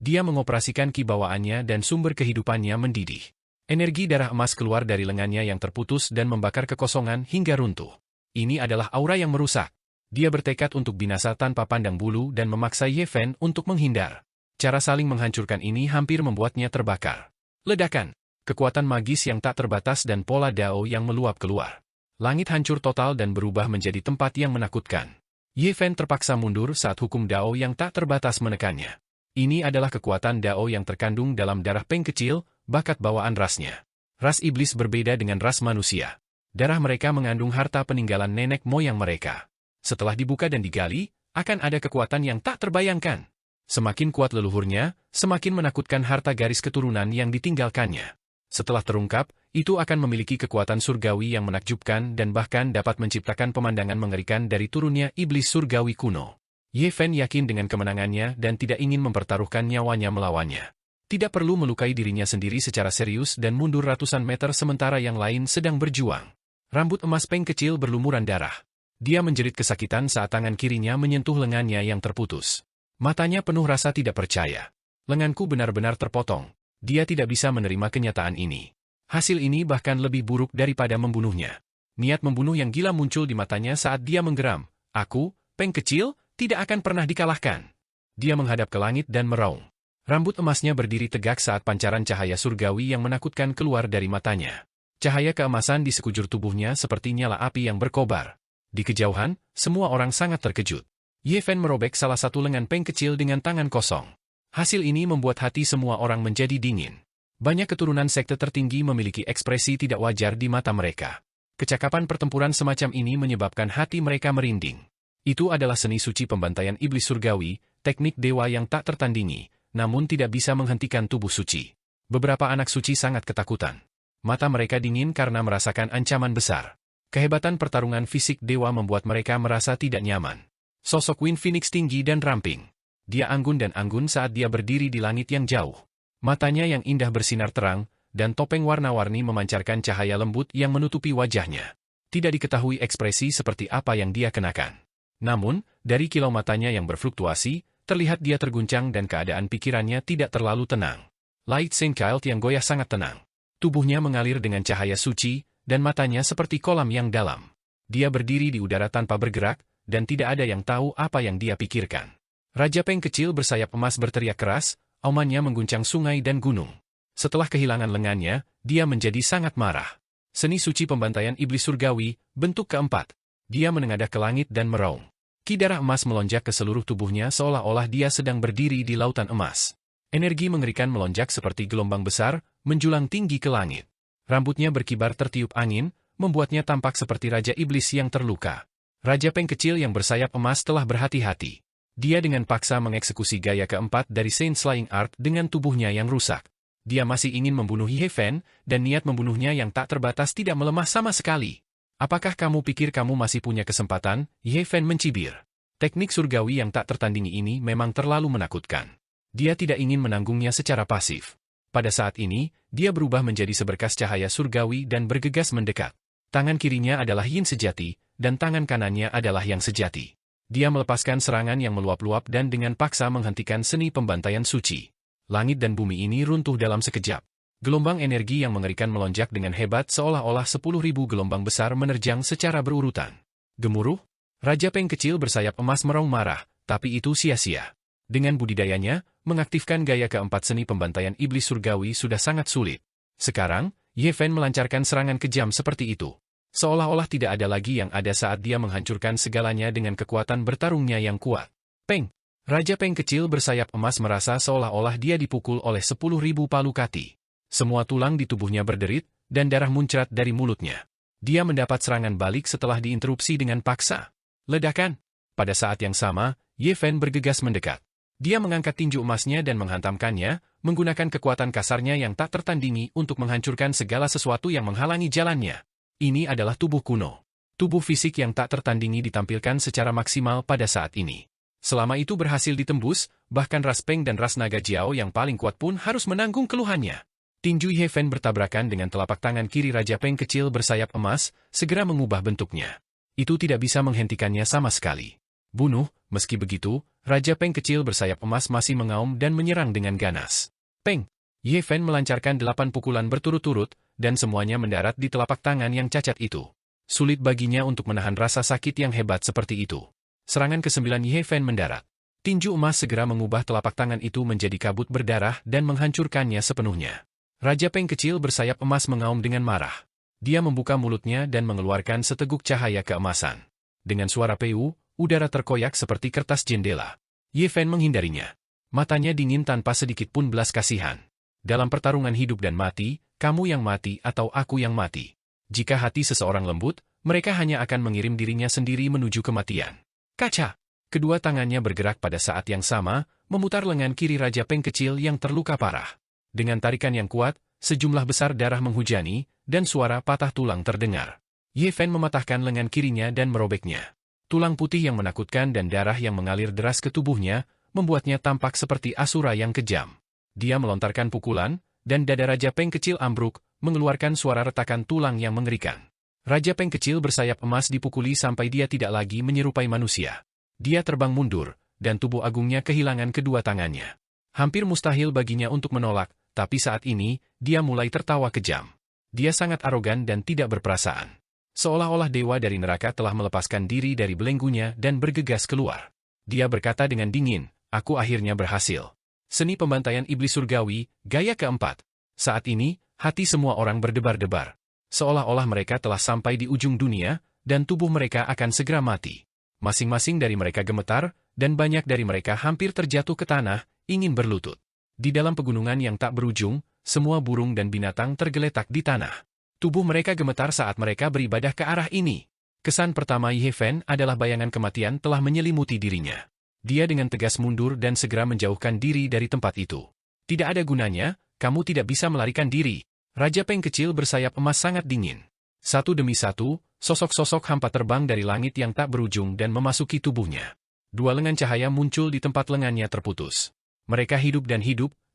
Dia mengoperasikan ki bawaannya dan sumber kehidupannya mendidih. Energi darah emas keluar dari lengannya yang terputus dan membakar kekosongan hingga runtuh. Ini adalah aura yang merusak. Dia bertekad untuk binasa tanpa pandang bulu dan memaksa Ye Fen untuk menghindar. Cara saling menghancurkan ini hampir membuatnya terbakar. Ledakan. Kekuatan magis yang tak terbatas dan pola Dao yang meluap keluar. Langit hancur total dan berubah menjadi tempat yang menakutkan. Ye Fen terpaksa mundur saat hukum Dao yang tak terbatas menekannya. Ini adalah kekuatan Dao yang terkandung dalam darah Peng kecil, bakat bawaan rasnya. Ras iblis berbeda dengan ras manusia. Darah mereka mengandung harta peninggalan nenek moyang mereka. Setelah dibuka dan digali, akan ada kekuatan yang tak terbayangkan. Semakin kuat leluhurnya, semakin menakutkan harta garis keturunan yang ditinggalkannya. Setelah terungkap, itu akan memiliki kekuatan surgawi yang menakjubkan dan bahkan dapat menciptakan pemandangan mengerikan dari turunnya iblis surgawi kuno. Ye Fen yakin dengan kemenangannya dan tidak ingin mempertaruhkan nyawanya melawannya. Tidak perlu melukai dirinya sendiri secara serius dan mundur ratusan meter sementara yang lain sedang berjuang. Rambut emas Peng kecil berlumuran darah. Dia menjerit kesakitan saat tangan kirinya menyentuh lengannya yang terputus. Matanya penuh rasa tidak percaya. Lenganku benar-benar terpotong. Dia tidak bisa menerima kenyataan ini. Hasil ini bahkan lebih buruk daripada membunuhnya. Niat membunuh yang gila muncul di matanya saat dia menggeram. Aku, Peng kecil, tidak akan pernah dikalahkan. Dia menghadap ke langit dan meraung. Rambut emasnya berdiri tegak saat pancaran cahaya surgawi yang menakutkan keluar dari matanya. Cahaya keemasan di sekujur tubuhnya seperti nyala api yang berkobar. Di kejauhan, semua orang sangat terkejut. Ye Fen merobek salah satu lengan Peng kecil dengan tangan kosong. Hasil ini membuat hati semua orang menjadi dingin. Banyak keturunan sekte tertinggi memiliki ekspresi tidak wajar di mata mereka. Kecakapan pertempuran semacam ini menyebabkan hati mereka merinding. Itu adalah seni suci pembantaian iblis surgawi, teknik dewa yang tak tertandingi, namun tidak bisa menghentikan tubuh suci. Beberapa anak suci sangat ketakutan. Mata mereka dingin karena merasakan ancaman besar. Kehebatan pertarungan fisik dewa membuat mereka merasa tidak nyaman. Sosok Wind Phoenix tinggi dan ramping. Dia anggun dan anggun saat dia berdiri di langit yang jauh. Matanya yang indah bersinar terang, dan topeng warna-warni memancarkan cahaya lembut yang menutupi wajahnya. Tidak diketahui ekspresi seperti apa yang dia kenakan. Namun, dari kilau matanya yang berfluktuasi, terlihat dia terguncang dan keadaan pikirannya tidak terlalu tenang. Light Saint Child yang goyah sangat tenang. Tubuhnya mengalir dengan cahaya suci, dan matanya seperti kolam yang dalam. Dia berdiri di udara tanpa bergerak, dan tidak ada yang tahu apa yang dia pikirkan. Raja Peng kecil bersayap emas berteriak keras, aumannya mengguncang sungai dan gunung. Setelah kehilangan lengannya, dia menjadi sangat marah. Seni suci pembantaian iblis surgawi, bentuk keempat. Dia menengadah ke langit dan meraung. Ki darah emas melonjak ke seluruh tubuhnya seolah-olah dia sedang berdiri di lautan emas. Energi mengerikan melonjak seperti gelombang besar, menjulang tinggi ke langit. Rambutnya berkibar tertiup angin, membuatnya tampak seperti Raja Iblis yang terluka. Raja Peng kecil yang bersayap emas telah berhati-hati. Dia dengan paksa mengeksekusi gaya keempat dari Saint Slaying Art dengan tubuhnya yang rusak. Dia masih ingin membunuh Ye Fen, dan niat membunuhnya yang tak terbatas tidak melemah sama sekali. Apakah kamu pikir kamu masih punya kesempatan? Ye Fen mencibir. Teknik surgawi yang tak tertandingi ini memang terlalu menakutkan. Dia tidak ingin menanggungnya secara pasif. Pada saat ini, dia berubah menjadi seberkas cahaya surgawi dan bergegas mendekat. Tangan kirinya adalah yin sejati, dan tangan kanannya adalah yang sejati. Dia melepaskan serangan yang meluap-luap dan dengan paksa menghentikan seni pembantaian suci. Langit dan bumi ini runtuh dalam sekejap. Gelombang energi yang mengerikan melonjak dengan hebat seolah-olah 10.000 gelombang besar menerjang secara berurutan. Gemuruh, Raja Peng kecil bersayap emas meraung marah, tapi itu sia-sia. Dengan budidayanya, mengaktifkan gaya keempat seni pembantaian iblis surgawi sudah sangat sulit. Sekarang, Ye Fen melancarkan serangan kejam seperti itu. Seolah-olah tidak ada lagi yang ada saat dia menghancurkan segalanya dengan kekuatan bertarungnya yang kuat. Peng! Raja Peng kecil bersayap emas merasa seolah-olah dia dipukul oleh 10.000 palu kati. Semua tulang di tubuhnya berderit, dan darah muncrat dari mulutnya. Dia mendapat serangan balik setelah diinterupsi dengan paksa. Ledakan! Pada saat yang sama, Ye Fen bergegas mendekat. Dia mengangkat tinju emasnya dan menghantamkannya, menggunakan kekuatan kasarnya yang tak tertandingi untuk menghancurkan segala sesuatu yang menghalangi jalannya. Ini adalah tubuh kuno. Tubuh fisik yang tak tertandingi ditampilkan secara maksimal pada saat ini. Selama itu berhasil ditembus, bahkan ras Peng dan ras naga Jiao yang paling kuat pun harus menanggung keluhannya. Tinju Ye Fen bertabrakan dengan telapak tangan kiri Raja Peng kecil bersayap emas, segera mengubah bentuknya. Itu tidak bisa menghentikannya sama sekali. Bunuh, meski begitu, Raja Peng kecil bersayap emas masih mengaum dan menyerang dengan ganas. Peng! Ye Fen melancarkan 8 pukulan berturut-turut, dan semuanya mendarat di telapak tangan yang cacat itu. Sulit baginya untuk menahan rasa sakit yang hebat seperti itu. Serangan ke-9 Ye Fen mendarat. Tinju emas segera mengubah telapak tangan itu menjadi kabut berdarah dan menghancurkannya sepenuhnya. Raja Peng kecil bersayap emas mengaum dengan marah. Dia membuka mulutnya dan mengeluarkan seteguk cahaya keemasan. Dengan suara peu, udara terkoyak seperti kertas jendela. Ye Fen menghindarinya. Matanya dingin tanpa sedikit pun belas kasihan. Dalam pertarungan hidup dan mati, kamu yang mati atau aku yang mati. Jika hati seseorang lembut, mereka hanya akan mengirim dirinya sendiri menuju kematian. Kaca! Kedua tangannya bergerak pada saat yang sama, memutar lengan kiri Raja Peng kecil yang terluka parah. Dengan tarikan yang kuat, sejumlah besar darah menghujani, dan suara patah tulang terdengar. Ye Fen mematahkan lengan kirinya dan merobeknya. Tulang putih yang menakutkan dan darah yang mengalir deras ke tubuhnya, membuatnya tampak seperti asura yang kejam. Dia melontarkan pukulan, dan dada Raja Peng kecil ambruk, mengeluarkan suara retakan tulang yang mengerikan. Raja Peng kecil bersayap emas dipukuli sampai dia tidak lagi menyerupai manusia. Dia terbang mundur, dan tubuh agungnya kehilangan kedua tangannya. Hampir mustahil baginya untuk menolak, tapi saat ini, dia mulai tertawa kejam. Dia sangat arogan dan tidak berperasaan. Seolah-olah dewa dari neraka telah melepaskan diri dari belenggunya dan bergegas keluar. Dia berkata dengan dingin, "Aku akhirnya berhasil." Seni pembantaian iblis surgawi, gaya keempat. Saat ini, hati semua orang berdebar-debar. Seolah-olah mereka telah sampai di ujung dunia, dan tubuh mereka akan segera mati. Masing-masing dari mereka gemetar, dan banyak dari mereka hampir terjatuh ke tanah, ingin berlutut. Di dalam pegunungan yang tak berujung, semua burung dan binatang tergeletak di tanah. Tubuh mereka gemetar saat mereka beribadah ke arah ini. Kesan pertama Ye Fen adalah bayangan kematian telah menyelimuti dirinya. Dia dengan tegas mundur dan segera menjauhkan diri dari tempat itu. Tidak ada gunanya, kamu tidak bisa melarikan diri. Raja Peng kecil bersayap emas sangat dingin. Satu demi satu, sosok-sosok hampa terbang dari langit yang tak berujung dan memasuki tubuhnya. Dua lengan cahaya muncul di tempat lengannya terputus. Mereka hidup,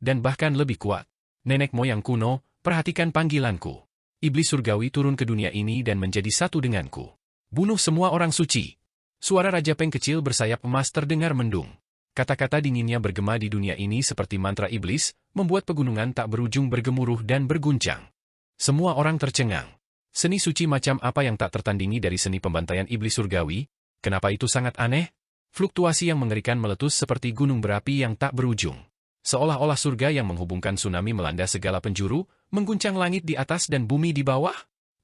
dan bahkan lebih kuat. Nenek moyang kuno, perhatikan panggilanku. Iblis surgawi turun ke dunia ini dan menjadi satu denganku. Bunuh semua orang suci. Suara Raja Peng kecil bersayap emas terdengar mendung. Kata-kata dinginnya bergema di dunia ini seperti mantra iblis, membuat pegunungan tak berujung bergemuruh dan berguncang. Semua orang tercengang. Seni suci macam apa yang tak tertandingi dari seni pembantaian iblis surgawi? Kenapa itu sangat aneh? Fluktuasi yang mengerikan meletus seperti gunung berapi yang tak berujung. Seolah-olah surga yang menghubungkan tsunami melanda segala penjuru, mengguncang langit di atas dan bumi di bawah.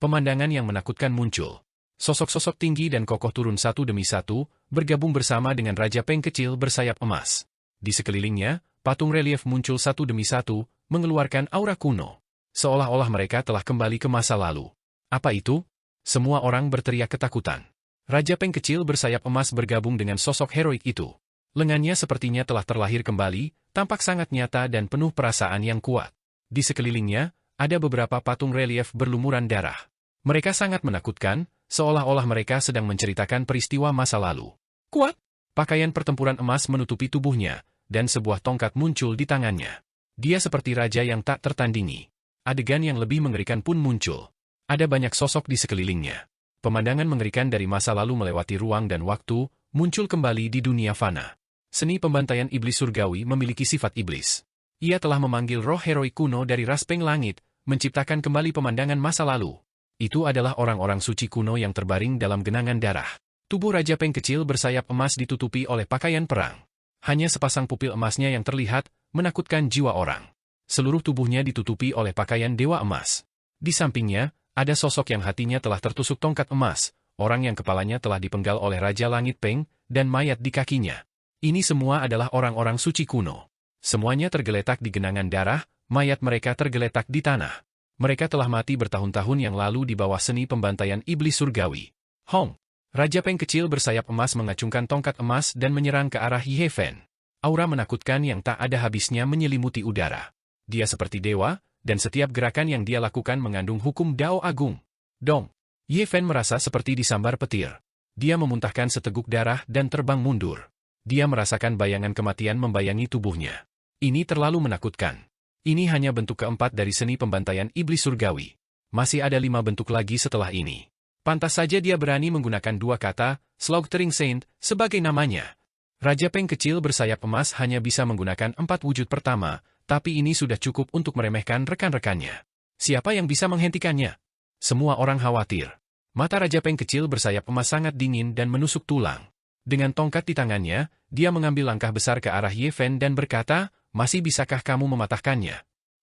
Pemandangan yang menakutkan muncul. Sosok-sosok tinggi dan kokoh turun satu demi satu, bergabung bersama dengan Raja Peng kecil bersayap emas. Di sekelilingnya, patung relief muncul satu demi satu, mengeluarkan aura kuno. Seolah-olah mereka telah kembali ke masa lalu. Apa itu? Semua orang berteriak ketakutan. Raja Peng kecil bersayap emas bergabung dengan sosok heroik itu. Lengannya sepertinya telah terlahir kembali, tampak sangat nyata dan penuh perasaan yang kuat. Di sekelilingnya, ada beberapa patung relief berlumuran darah. Mereka sangat menakutkan, seolah-olah mereka sedang menceritakan peristiwa masa lalu. Kuat! Pakaian pertempuran emas menutupi tubuhnya, dan sebuah tongkat muncul di tangannya. Dia seperti raja yang tak tertandingi. Adegan yang lebih mengerikan pun muncul. Ada banyak sosok di sekelilingnya. Pemandangan mengerikan dari masa lalu melewati ruang dan waktu, muncul kembali di dunia fana. Seni pembantaian iblis surgawi memiliki sifat iblis. Ia telah memanggil roh heroik kuno dari ras Peng Langit, menciptakan kembali pemandangan masa lalu. Itu adalah orang-orang suci kuno yang terbaring dalam genangan darah. Tubuh Raja Peng kecil bersayap emas ditutupi oleh pakaian perang. Hanya sepasang pupil emasnya yang terlihat, menakutkan jiwa orang. Seluruh tubuhnya ditutupi oleh pakaian dewa emas. Di sampingnya, ada sosok yang hatinya telah tertusuk tongkat emas, orang yang kepalanya telah dipenggal oleh Raja Langit Peng, dan mayat di kakinya. Ini semua adalah orang-orang suci kuno. Semuanya tergeletak di genangan darah, mayat mereka tergeletak di tanah. Mereka telah mati bertahun-tahun yang lalu di bawah seni pembantaian iblis surgawi. Hong! Raja Peng kecil bersayap emas mengacungkan tongkat emas dan menyerang ke arah Ye Fen. Aura menakutkan yang tak ada habisnya menyelimuti udara. Dia seperti dewa, dan setiap gerakan yang dia lakukan mengandung hukum Dao Agung. Dong! Ye Fen merasa seperti disambar petir. Dia memuntahkan seteguk darah dan terbang mundur. Dia merasakan bayangan kematian membayangi tubuhnya. Ini terlalu menakutkan. Ini hanya bentuk keempat dari seni pembantaian iblis surgawi. Masih ada 5 bentuk lagi setelah ini. Pantas saja dia berani menggunakan 2 kata, Slaughtering Saint, sebagai namanya. Raja Peng kecil bersayap emas hanya bisa menggunakan 4 wujud pertama, tapi ini sudah cukup untuk meremehkan rekan-rekannya. Siapa yang bisa menghentikannya? Semua orang khawatir. Mata Raja Peng kecil bersayap emas sangat dingin dan menusuk tulang. Dengan tongkat di tangannya, dia mengambil langkah besar ke arah Ye Fen dan berkata, "Masih bisakah kamu mematahkannya?"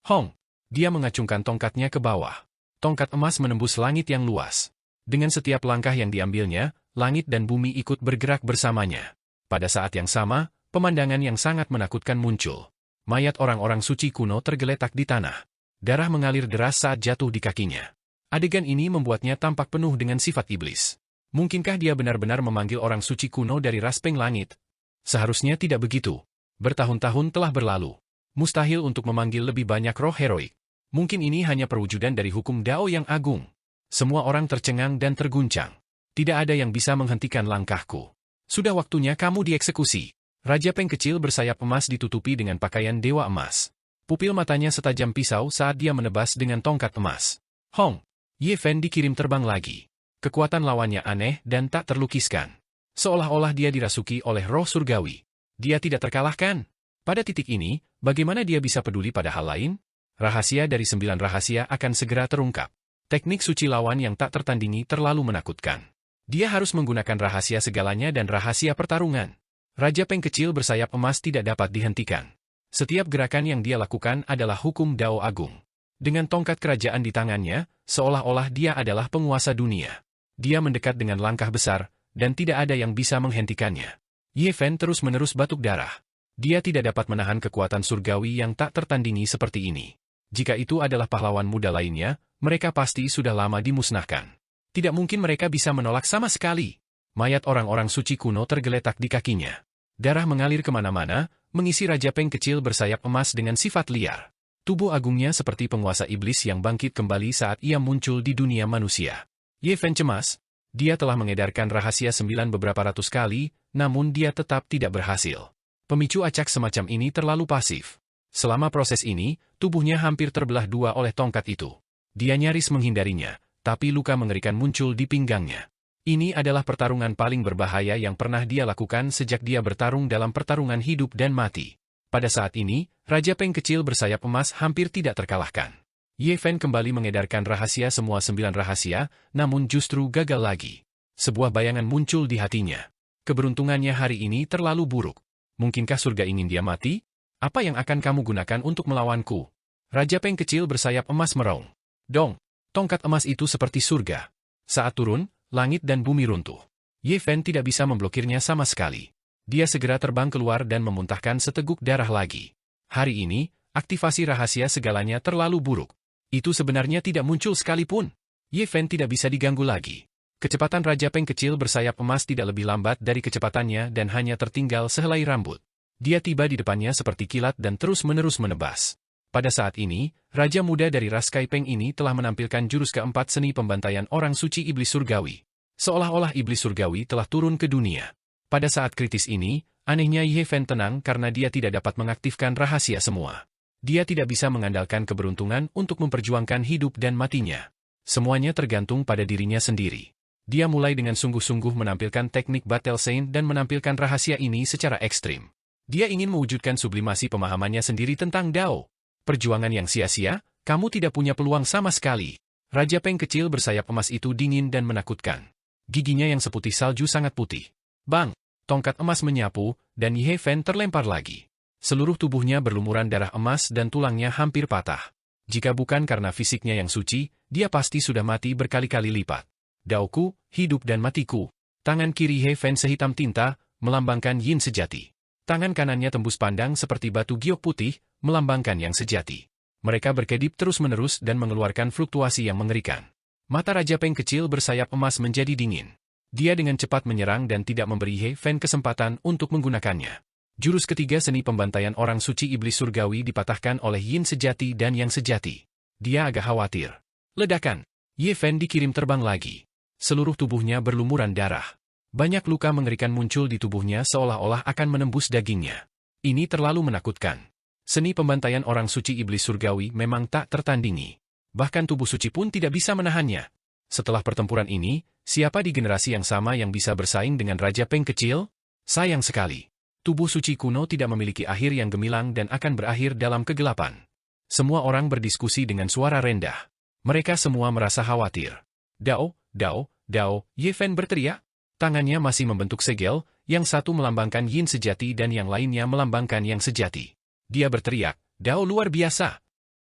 Hong! Dia mengacungkan tongkatnya ke bawah. Tongkat emas menembus langit yang luas. Dengan setiap langkah yang diambilnya, langit dan bumi ikut bergerak bersamanya. Pada saat yang sama, pemandangan yang sangat menakutkan muncul. Mayat orang-orang suci kuno tergeletak di tanah. Darah mengalir deras saat jatuh di kakinya. Adegan ini membuatnya tampak penuh dengan sifat iblis. Mungkinkah dia benar-benar memanggil orang suci kuno dari ras Peng Langit? Seharusnya tidak begitu. Bertahun-tahun telah berlalu. Mustahil untuk memanggil lebih banyak roh heroik. Mungkin ini hanya perwujudan dari hukum Dao yang agung. Semua orang tercengang dan terguncang. Tidak ada yang bisa menghentikan langkahku. Sudah waktunya kamu dieksekusi. Raja Peng kecil bersayap emas ditutupi dengan pakaian dewa emas. Pupil matanya setajam pisau saat dia menebas dengan tongkat emas. Hong! Ye Fen dikirim terbang lagi. Kekuatan lawannya aneh dan tak terlukiskan. Seolah-olah dia dirasuki oleh roh surgawi. Dia tidak terkalahkan. Pada titik ini, bagaimana dia bisa peduli pada hal lain? Rahasia dari 9 rahasia akan segera terungkap. Teknik suci lawan yang tak tertandingi terlalu menakutkan. Dia harus menggunakan rahasia segalanya dan rahasia pertarungan. Raja Peng kecil bersayap emas tidak dapat dihentikan. Setiap gerakan yang dia lakukan adalah hukum Dao Agung. Dengan tongkat kerajaan di tangannya, seolah-olah dia adalah penguasa dunia. Dia mendekat dengan langkah besar, dan tidak ada yang bisa menghentikannya. Ye Fen terus-menerus batuk darah. Dia tidak dapat menahan kekuatan surgawi yang tak tertandingi seperti ini. Jika itu adalah pahlawan muda lainnya, mereka pasti sudah lama dimusnahkan. Tidak mungkin mereka bisa menolak sama sekali. Mayat orang-orang suci kuno tergeletak di kakinya. Darah mengalir kemana-mana, mengisi Raja Peng kecil bersayap emas dengan sifat liar. Tubuh agungnya seperti penguasa iblis yang bangkit kembali saat ia muncul di dunia manusia. Ye Fen cemas. Dia telah mengedarkan rahasia 9 beberapa ratus kali, namun dia tetap tidak berhasil. Pemicu acak semacam ini terlalu pasif. Selama proses ini, tubuhnya hampir terbelah dua oleh tongkat itu. Dia nyaris menghindarinya, tapi luka mengerikan muncul di pinggangnya. Ini adalah pertarungan paling berbahaya yang pernah dia lakukan sejak dia bertarung dalam pertarungan hidup dan mati. Pada saat ini, Raja Peng kecil bersayap emas hampir tidak terkalahkan. Ye Fen kembali mengedarkan rahasia semua 9 rahasia, namun justru gagal lagi. Sebuah bayangan muncul di hatinya. Keberuntungannya hari ini terlalu buruk. Mungkinkah surga ingin dia mati? Apa yang akan kamu gunakan untuk melawanku? Raja Peng kecil bersayap emas meraung. Dong! Tongkat emas itu seperti surga. Saat turun, langit dan bumi runtuh. Ye Fen tidak bisa memblokirnya sama sekali. Dia segera terbang keluar dan memuntahkan seteguk darah lagi. Hari ini, aktivasi rahasia segalanya terlalu buruk. Itu sebenarnya tidak muncul sekalipun. Ye Fen tidak bisa diganggu lagi. Kecepatan Raja Peng kecil bersayap emas tidak lebih lambat dari kecepatannya dan hanya tertinggal sehelai rambut. Dia tiba di depannya seperti kilat dan terus-menerus menebas. Pada saat ini, Raja Muda dari ras Kai Peng ini telah menampilkan jurus keempat seni pembantaian orang suci iblis surgawi. Seolah-olah iblis surgawi telah turun ke dunia. Pada saat kritis ini, anehnya Ye Fen tenang karena dia tidak dapat mengaktifkan rahasia semua. Dia tidak bisa mengandalkan keberuntungan untuk memperjuangkan hidup dan matinya. Semuanya tergantung pada dirinya sendiri. Dia mulai dengan sungguh-sungguh menampilkan teknik Battle Saint dan menampilkan rahasia ini secara ekstrim. Dia ingin mewujudkan sublimasi pemahamannya sendiri tentang Dao. Perjuangan yang sia-sia, kamu tidak punya peluang sama sekali. Raja Peng kecil bersayap emas itu dingin dan menakutkan. Giginya yang seputih salju sangat putih. Bang! Tongkat emas menyapu, dan Ye Fen terlempar lagi. Seluruh tubuhnya berlumuran darah emas dan tulangnya hampir patah. Jika bukan karena fisiknya yang suci, dia pasti sudah mati berkali-kali lipat. Daoku, hidup dan matiku. Tangan kiri Ye Fen sehitam tinta, melambangkan yin sejati. Tangan kanannya tembus pandang seperti batu giok putih, melambangkan yang sejati. Mereka berkedip terus-menerus dan mengeluarkan fluktuasi yang mengerikan. Mata Raja Peng kecil bersayap emas menjadi dingin. Dia dengan cepat menyerang dan tidak memberi Ye Fen kesempatan untuk menggunakannya. Jurus ketiga seni pembantaian orang suci iblis surgawi dipatahkan oleh yin sejati dan yang sejati. Dia agak khawatir. Ledakan! Ye Fen dikirim terbang lagi. Seluruh tubuhnya berlumuran darah. Banyak luka mengerikan muncul di tubuhnya seolah-olah akan menembus dagingnya. Ini terlalu menakutkan. Seni pembantaian orang suci iblis surgawi memang tak tertandingi. Bahkan tubuh suci pun tidak bisa menahannya. Setelah pertempuran ini, siapa di generasi yang sama yang bisa bersaing dengan Raja Peng kecil? Sayang sekali. Tubuh suci kuno tidak memiliki akhir yang gemilang dan akan berakhir dalam kegelapan. Semua orang berdiskusi dengan suara rendah. Mereka semua merasa khawatir. Dao, Dao, Dao, Ye Fen berteriak. Tangannya masih membentuk segel, yang satu melambangkan yin sejati dan yang lainnya melambangkan yang sejati. Dia berteriak, Dao luar biasa.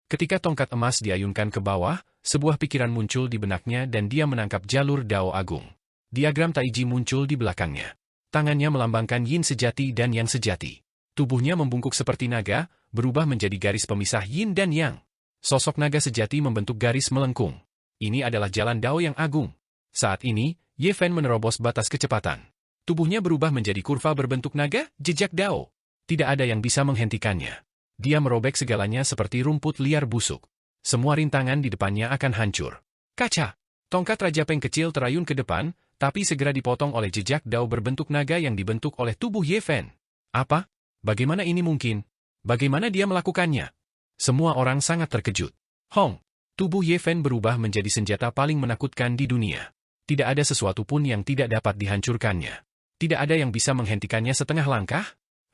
Ketika tongkat emas diayunkan ke bawah, sebuah pikiran muncul di benaknya dan dia menangkap jalur Dao Agung. Diagram Taiji muncul di belakangnya. Tangannya melambangkan yin sejati dan yang sejati. Tubuhnya membungkuk seperti naga, berubah menjadi garis pemisah yin dan yang. Sosok naga sejati membentuk garis melengkung. Ini adalah jalan Dao yang agung. Saat ini, Ye Fen menerobos batas kecepatan. Tubuhnya berubah menjadi kurva berbentuk naga, jejak Dao. Tidak ada yang bisa menghentikannya. Dia merobek segalanya seperti rumput liar busuk. Semua rintangan di depannya akan hancur. Kaca! Tongkat Raja Peng kecil terayun ke depan, tapi segera dipotong oleh jejak Dao berbentuk naga yang dibentuk oleh tubuh Ye Fen. Apa? Bagaimana ini mungkin? Bagaimana dia melakukannya? Semua orang sangat terkejut. Hong! Tubuh Ye Fen berubah menjadi senjata paling menakutkan di dunia. Tidak ada sesuatu pun yang tidak dapat dihancurkannya. Tidak ada yang bisa menghentikannya setengah langkah.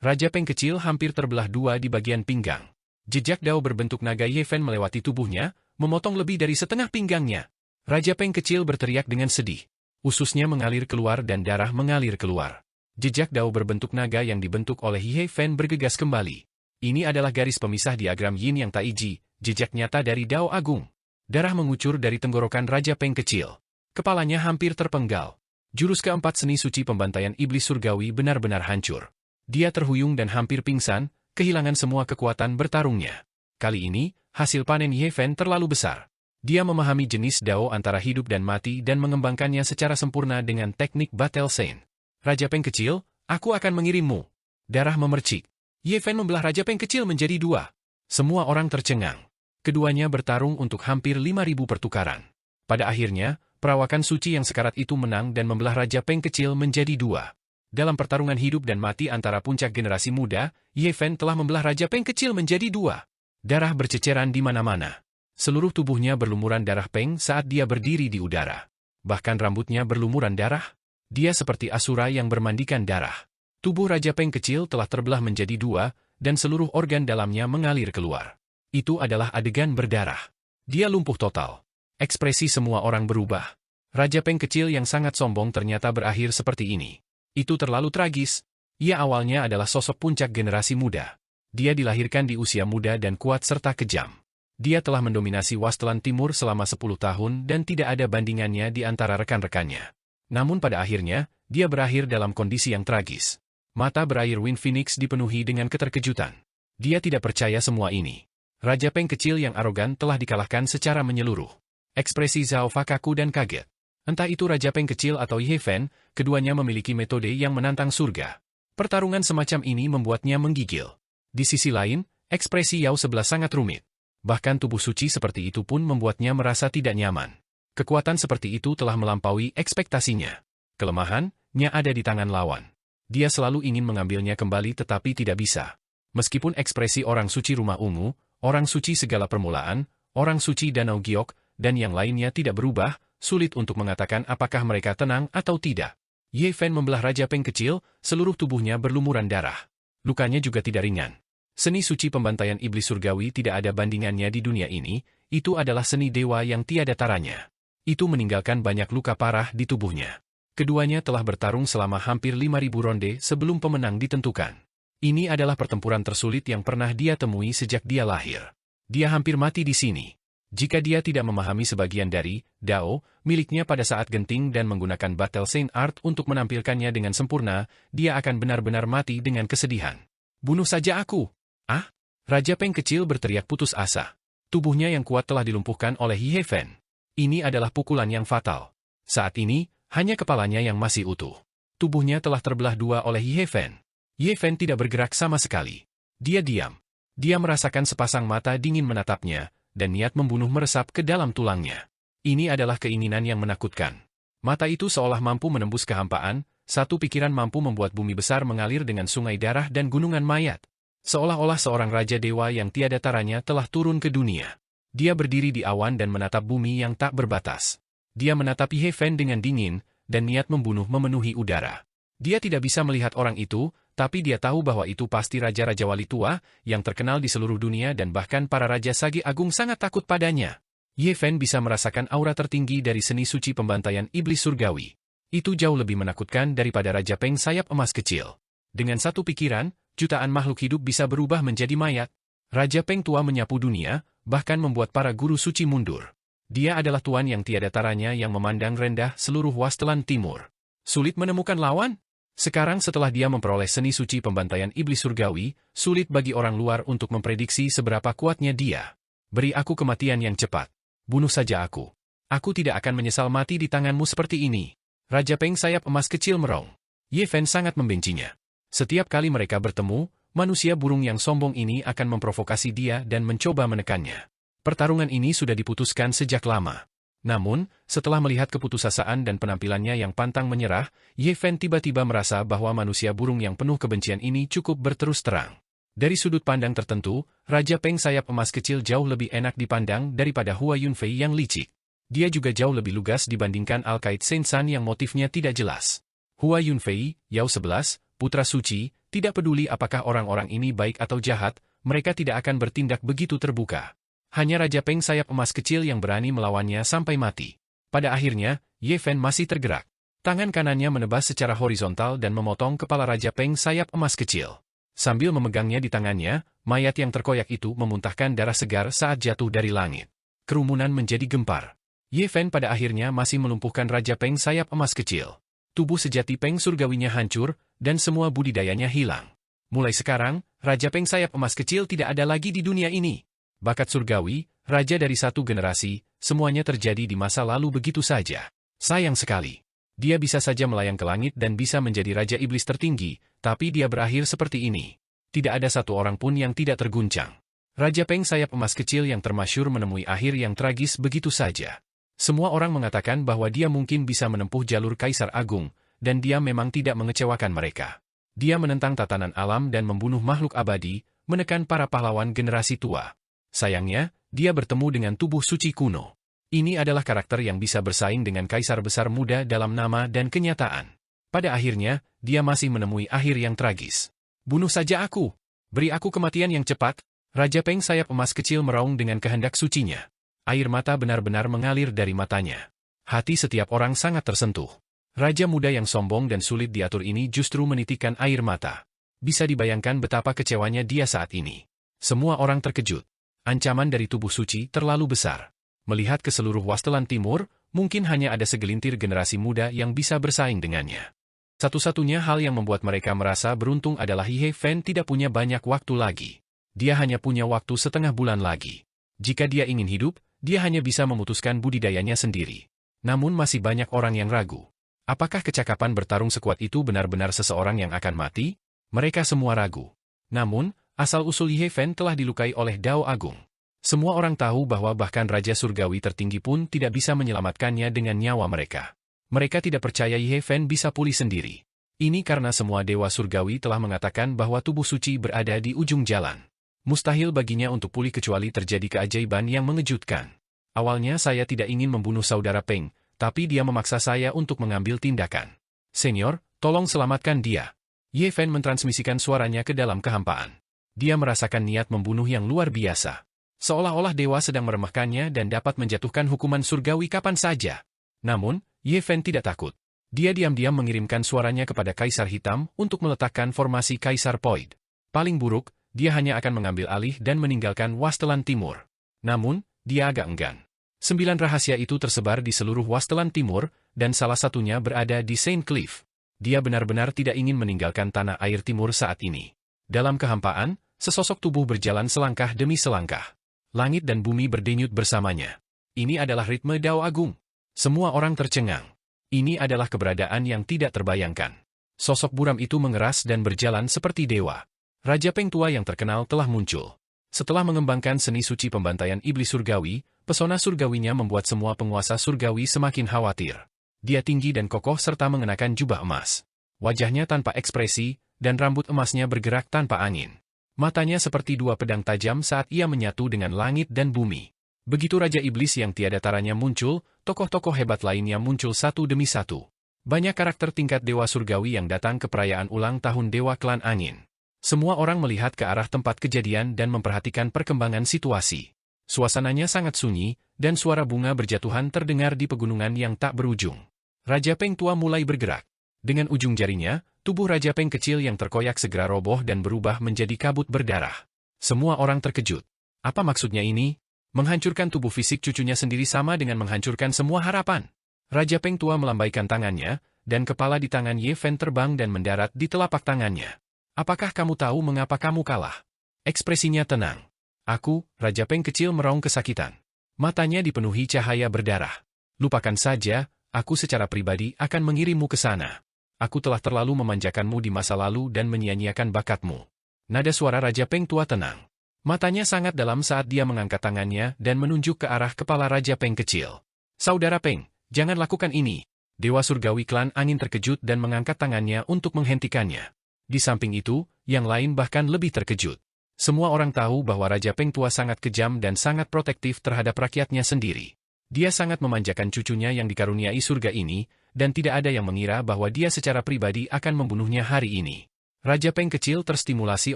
Raja Peng kecil hampir terbelah dua di bagian pinggang. Jejak dao berbentuk naga Ye Fen melewati tubuhnya, memotong lebih dari setengah pinggangnya. Raja Peng kecil berteriak dengan sedih. Ususnya mengalir keluar dan darah mengalir keluar. Jejak dao berbentuk naga yang dibentuk oleh Ye Fen bergegas kembali. Ini adalah garis pemisah diagram Yin yang Taiji, jejak nyata dari dao agung. Darah mengucur dari tenggorokan Raja Peng kecil. Kepalanya hampir terpenggal. Jurus keempat seni suci pembantaian iblis surgawi benar-benar hancur. Dia terhuyung dan hampir pingsan, kehilangan semua kekuatan bertarungnya. Kali ini, hasil panen Ye Fen terlalu besar. Dia memahami jenis dao antara hidup dan mati dan mengembangkannya secara sempurna dengan teknik Battle Sen. Raja Peng kecil, aku akan mengirimmu. Darah memercik. Ye Fen membelah Raja Peng kecil menjadi dua. Semua orang tercengang. Keduanya bertarung untuk hampir 5.000 pertukaran. Pada akhirnya, perawakan suci yang sekarat itu menang dan membelah Raja Peng kecil menjadi dua. Dalam pertarungan hidup dan mati antara puncak generasi muda, Ye Fen telah membelah Raja Peng kecil menjadi dua. Darah berceceran di mana-mana. Seluruh tubuhnya berlumuran darah Peng saat dia berdiri di udara. Bahkan rambutnya berlumuran darah. Dia seperti asura yang bermandikan darah. Tubuh Raja Peng kecil telah terbelah menjadi dua, dan seluruh organ dalamnya mengalir keluar. Itu adalah adegan berdarah. Dia lumpuh total. Ekspresi semua orang berubah. Raja Peng kecil yang sangat sombong ternyata berakhir seperti ini. Itu terlalu tragis. Ia awalnya adalah sosok puncak generasi muda. Dia dilahirkan di usia muda dan kuat serta kejam. Dia telah mendominasi Wasteland Timur selama 10 tahun dan tidak ada bandingannya di antara rekan-rekannya. Namun pada akhirnya, dia berakhir dalam kondisi yang tragis. Mata berair Wind Phoenix dipenuhi dengan keterkejutan. Dia tidak percaya semua ini. Raja Peng kecil yang arogan telah dikalahkan secara menyeluruh. Ekspresi Zhao Fa kaku dan kaget. Entah itu Raja Peng kecil atau Ye Fen, keduanya memiliki metode yang menantang surga. Pertarungan semacam ini membuatnya menggigil. Di sisi lain, ekspresi Yao sebelah sangat rumit. Bahkan tubuh suci seperti itu pun membuatnya merasa tidak nyaman. Kekuatan seperti itu telah melampaui ekspektasinya. Kelemahannya ada di tangan lawan. Dia selalu ingin mengambilnya kembali tetapi tidak bisa. Meskipun ekspresi orang suci rumah ungu, orang suci segala permulaan, orang suci danau giok, dan yang lainnya tidak berubah, sulit untuk mengatakan apakah mereka tenang atau tidak. Ye Fen membelah Raja Peng kecil, seluruh tubuhnya berlumuran darah. Lukanya juga tidak ringan. Seni suci pembantaian iblis surgawi tidak ada bandingannya di dunia ini, itu adalah seni dewa yang tiada taranya. Itu meninggalkan banyak luka parah di tubuhnya. Keduanya telah bertarung selama hampir 5.000 ronde sebelum pemenang ditentukan. Ini adalah pertempuran tersulit yang pernah dia temui sejak dia lahir. Dia hampir mati di sini. Jika dia tidak memahami sebagian dari dao miliknya pada saat genting dan menggunakan Battle Saint Art untuk menampilkannya dengan sempurna, dia akan benar-benar mati dengan kesedihan. Bunuh saja aku! Ah! Raja Peng kecil berteriak putus asa. Tubuhnya yang kuat telah dilumpuhkan oleh Ye Fen. Ini adalah pukulan yang fatal. Saat ini, hanya kepalanya yang masih utuh. Tubuhnya telah terbelah dua oleh Ye Fen. Ye Fen tidak bergerak sama sekali. Dia diam. Dia merasakan sepasang mata dingin menatapnya, dan niat membunuh meresap ke dalam tulangnya. Ini adalah keinginan yang menakutkan. Mata itu seolah mampu menembus kehampaan, satu pikiran mampu membuat bumi besar mengalir dengan sungai darah dan gunungan mayat. Seolah-olah seorang raja dewa yang tiada taranya telah turun ke dunia. Dia berdiri di awan dan menatap bumi yang tak berbatas. Dia menatap Ye Fen dengan dingin, dan niat membunuh memenuhi udara. Dia tidak bisa melihat orang itu, tapi dia tahu bahwa itu pasti raja-raja wali tua, yang terkenal di seluruh dunia dan bahkan para raja Sage Agung sangat takut padanya. Ye Fen bisa merasakan aura tertinggi dari seni suci pembantaian iblis surgawi. Itu jauh lebih menakutkan daripada Raja Peng sayap emas kecil. Dengan satu pikiran, jutaan makhluk hidup bisa berubah menjadi mayat. Raja Peng tua menyapu dunia, bahkan membuat para guru suci mundur. Dia adalah tuan yang tiada taranya yang memandang rendah seluruh Wasteland Timur. Sulit menemukan lawan? Sekarang setelah dia memperoleh seni suci pembantaian iblis surgawi, sulit bagi orang luar untuk memprediksi seberapa kuatnya dia. Beri aku kematian yang cepat. Bunuh saja aku. Aku tidak akan menyesal mati di tanganmu seperti ini. Raja Peng sayap emas kecil merong. Ye Fen sangat membencinya. Setiap kali mereka bertemu, manusia burung yang sombong ini akan memprovokasi dia dan mencoba menekannya. Pertarungan ini sudah diputuskan sejak lama. Namun, setelah melihat keputusasaan dan penampilannya yang pantang menyerah, Ye Fen tiba-tiba merasa bahwa manusia burung yang penuh kebencian ini cukup berterus terang. Dari sudut pandang tertentu, Raja Peng sayap emas kecil jauh lebih enak dipandang daripada Hua Yunfei yang licik. Dia juga jauh lebih lugas dibandingkan Alkaid Saint San yang motifnya tidak jelas. Hua Yunfei, Yao 11, putra suci, tidak peduli apakah orang-orang ini baik atau jahat, mereka tidak akan bertindak begitu terbuka. Hanya Raja Peng sayap emas kecil yang berani melawannya sampai mati. Pada akhirnya, Ye Fen masih tergerak. Tangan kanannya menebas secara horizontal dan memotong kepala Raja Peng sayap emas kecil. Sambil memegangnya di tangannya, mayat yang terkoyak itu memuntahkan darah segar saat jatuh dari langit. Kerumunan menjadi gempar. Ye Fen pada akhirnya masih melumpuhkan Raja Peng sayap emas kecil. Tubuh sejati Peng surgawinya hancur, dan semua budidayanya hilang. Mulai sekarang, Raja Peng sayap emas kecil tidak ada lagi di dunia ini. Bakat surgawi, raja dari satu generasi, semuanya terjadi di masa lalu begitu saja. Sayang sekali. Dia bisa saja melayang ke langit dan bisa menjadi Raja Iblis tertinggi, tapi dia berakhir seperti ini. Tidak ada satu orang pun yang tidak terguncang. Raja Peng sayap emas kecil yang termasyhur menemui akhir yang tragis begitu saja. Semua orang mengatakan bahwa dia mungkin bisa menempuh jalur Kaisar Agung, dan dia memang tidak mengecewakan mereka. Dia menentang tatanan alam dan membunuh makhluk abadi, menekan para pahlawan generasi tua. Sayangnya, dia bertemu dengan tubuh suci kuno. Ini adalah karakter yang bisa bersaing dengan kaisar besar muda dalam nama dan kenyataan. Pada akhirnya, dia masih menemui akhir yang tragis. Bunuh saja aku! Beri aku kematian yang cepat! Raja Peng sayap emas kecil meraung dengan kehendak sucinya. Air mata benar-benar mengalir dari matanya. Hati setiap orang sangat tersentuh. Raja muda yang sombong dan sulit diatur ini justru menitikan air mata. Bisa dibayangkan betapa kecewanya dia saat ini. Semua orang terkejut. Ancaman dari tubuh suci terlalu besar. Melihat ke seluruh Wasteland Timur, mungkin hanya ada segelintir generasi muda yang bisa bersaing dengannya. Satu-satunya hal yang membuat mereka merasa beruntung adalah Ye Fen tidak punya banyak waktu lagi. Dia hanya punya waktu setengah bulan lagi. Jika dia ingin hidup, dia hanya bisa memutuskan budidayanya sendiri. Namun masih banyak orang yang ragu. Apakah kecakapan bertarung sekuat itu benar-benar seseorang yang akan mati? Mereka semua ragu. Namun, asal-usul Ye Fen telah dilukai oleh Dao Agung. Semua orang tahu bahwa bahkan Raja Surgawi tertinggi pun tidak bisa menyelamatkannya dengan nyawa mereka. Mereka tidak percaya Ye Fen bisa pulih sendiri. Ini karena semua Dewa Surgawi telah mengatakan bahwa tubuh suci berada di ujung jalan. Mustahil baginya untuk pulih kecuali terjadi keajaiban yang mengejutkan. Awalnya saya tidak ingin membunuh saudara Peng, tapi dia memaksa saya untuk mengambil tindakan. Senior, tolong selamatkan dia. Ye Fen mentransmisikan suaranya ke dalam kehampaan. Dia merasakan niat membunuh yang luar biasa. Seolah-olah dewa sedang meremehkannya dan dapat menjatuhkan hukuman surgawi kapan saja. Namun, Ye Fen tidak takut. Dia diam-diam mengirimkan suaranya kepada Kaisar Hitam untuk meletakkan formasi Kaisar Void. Paling buruk, dia hanya akan mengambil alih dan meninggalkan Wasteland Timur. Namun, dia agak enggan. 9 rahasia itu tersebar di seluruh Wasteland Timur, dan salah satunya berada di Saint Cliff. Dia benar-benar tidak ingin meninggalkan tanah air timur saat ini. Dalam kehampaan, sesosok tubuh berjalan selangkah demi selangkah. Langit dan bumi berdenyut bersamanya. Ini adalah ritme Dao Agung. Semua orang tercengang. Ini adalah keberadaan yang tidak terbayangkan. Sosok buram itu mengeras dan berjalan seperti dewa. Raja Peng tua yang terkenal telah muncul. Setelah mengembangkan seni suci pembantaian iblis surgawi, pesona surgawinya membuat semua penguasa surgawi semakin khawatir. Dia tinggi dan kokoh serta mengenakan jubah emas. Wajahnya tanpa ekspresi, dan rambut emasnya bergerak tanpa angin. Matanya seperti dua pedang tajam saat ia menyatu dengan langit dan bumi. Begitu Raja Iblis yang tiada taranya muncul, tokoh-tokoh hebat lainnya muncul satu demi satu. Banyak karakter tingkat dewa surgawi yang datang ke perayaan ulang tahun Dewa Klan Angin. Semua orang melihat ke arah tempat kejadian dan memperhatikan perkembangan situasi. Suasananya sangat sunyi, dan suara bunga berjatuhan terdengar di pegunungan yang tak berujung. Raja Peng tua mulai bergerak. Dengan ujung jarinya, tubuh Raja Peng kecil yang terkoyak segera roboh dan berubah menjadi kabut berdarah. Semua orang terkejut. Apa maksudnya ini? Menghancurkan tubuh fisik cucunya sendiri sama dengan menghancurkan semua harapan. Raja Peng tua melambaikan tangannya, dan kepala di tangan Ye Fen terbang dan mendarat di telapak tangannya. Apakah kamu tahu mengapa kamu kalah? Ekspresinya tenang. Aku, Raja Peng kecil meraung kesakitan. Matanya dipenuhi cahaya berdarah. Lupakan saja, aku secara pribadi akan mengirimmu ke sana. Aku telah terlalu memanjakanmu di masa lalu dan menyia-nyiakan bakatmu. Nada suara Raja Peng tua tenang. Matanya sangat dalam saat dia mengangkat tangannya dan menunjuk ke arah kepala Raja Peng kecil. Saudara Peng, jangan lakukan ini. Dewa Surgawi Klan Angin terkejut dan mengangkat tangannya untuk menghentikannya. Di samping itu, yang lain bahkan lebih terkejut. Semua orang tahu bahwa Raja Peng tua sangat kejam dan sangat protektif terhadap rakyatnya sendiri. Dia sangat memanjakan cucunya yang dikaruniai surga ini, dan tidak ada yang mengira bahwa dia secara pribadi akan membunuhnya hari ini. Raja Peng kecil terstimulasi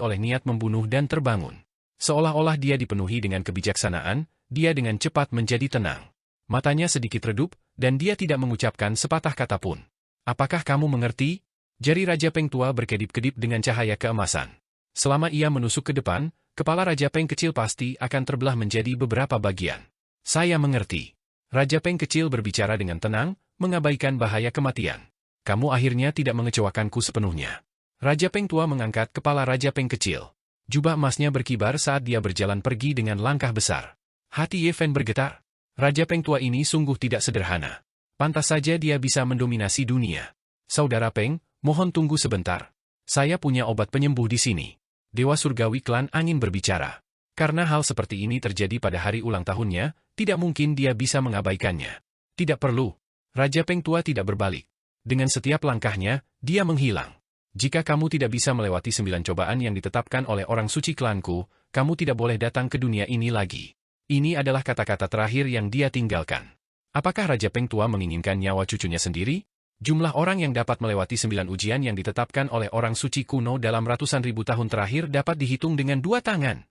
oleh niat membunuh dan terbangun. Seolah-olah dia dipenuhi dengan kebijaksanaan, dia dengan cepat menjadi tenang. Matanya sedikit redup, dan dia tidak mengucapkan sepatah kata pun. Apakah kamu mengerti? Jari Raja Peng tua berkedip-kedip dengan cahaya keemasan. Selama ia menusuk ke depan, kepala Raja Peng kecil pasti akan terbelah menjadi beberapa bagian. Saya mengerti. Raja Peng kecil berbicara dengan tenang, mengabaikan bahaya kematian. Kamu akhirnya tidak mengecewakanku sepenuhnya. Raja Peng tua mengangkat kepala Raja Peng kecil. Jubah emasnya berkibar saat dia berjalan pergi dengan langkah besar. Hati Ye Fen bergetar. Raja Peng tua ini sungguh tidak sederhana. Pantas saja dia bisa mendominasi dunia. Saudara Peng, mohon tunggu sebentar. Saya punya obat penyembuh di sini. Dewa Surgawi Klan Angin berbicara. Karena hal seperti ini terjadi pada hari ulang tahunnya, tidak mungkin dia bisa mengabaikannya. Tidak perlu. Raja Peng tua tidak berbalik. Dengan setiap langkahnya, dia menghilang. Jika kamu tidak bisa melewati 9 cobaan yang ditetapkan oleh orang suci klanku, kamu tidak boleh datang ke dunia ini lagi. Ini adalah kata-kata terakhir yang dia tinggalkan. Apakah Raja Peng tua menginginkan nyawa cucunya sendiri? Jumlah orang yang dapat melewati 9 ujian yang ditetapkan oleh orang suci kuno dalam ratusan ribu tahun terakhir dapat dihitung dengan 2 tangan.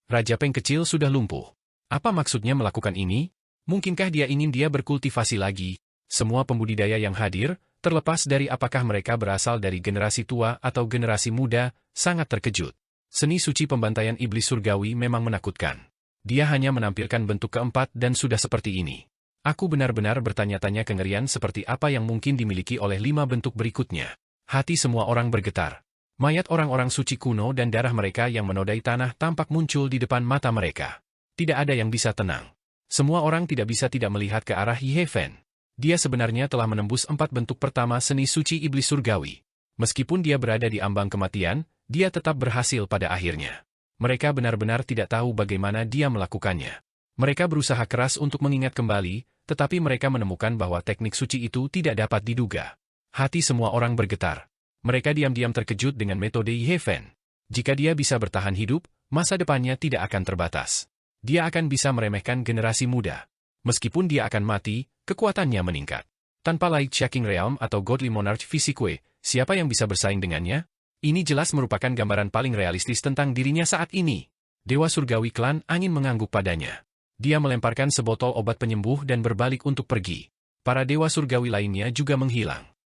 Raja Peng kecil sudah lumpuh. Apa maksudnya melakukan ini? Mungkinkah dia ingin dia berkultivasi lagi? Semua pembudidaya yang hadir, terlepas dari apakah mereka berasal dari generasi tua atau generasi muda, sangat terkejut. Seni suci pembantaian iblis surgawi memang menakutkan. Dia hanya menampilkan bentuk keempat dan sudah seperti ini. Aku benar-benar bertanya-tanya kengerian seperti apa yang mungkin dimiliki oleh 5 bentuk berikutnya. Hati semua orang bergetar. Mayat orang-orang suci kuno dan darah mereka yang menodai tanah tampak muncul di depan mata mereka. Tidak ada yang bisa tenang. Semua orang tidak bisa tidak melihat ke arah Ye Fen. Dia sebenarnya telah menembus 4 bentuk pertama seni suci iblis surgawi. Meskipun dia berada di ambang kematian, dia tetap berhasil pada akhirnya. Mereka benar-benar tidak tahu bagaimana dia melakukannya. Mereka berusaha keras untuk mengingat kembali, tetapi mereka menemukan bahwa teknik suci itu tidak dapat diduga. Hati semua orang bergetar. Mereka diam-diam terkejut dengan metode Ye Fen. Jika dia bisa bertahan hidup, masa depannya tidak akan terbatas. Dia akan bisa meremehkan generasi muda. Meskipun dia akan mati, kekuatannya meningkat. Tanpa Light Shaking Realm atau Godly Monarch Physique, siapa yang bisa bersaing dengannya? Ini jelas merupakan gambaran paling realistis tentang dirinya saat ini. Dewa Surgawi Klan Angin mengangguk padanya. Dia melemparkan sebotol obat penyembuh dan berbalik untuk pergi. Para dewa surgawi lainnya juga menghilang.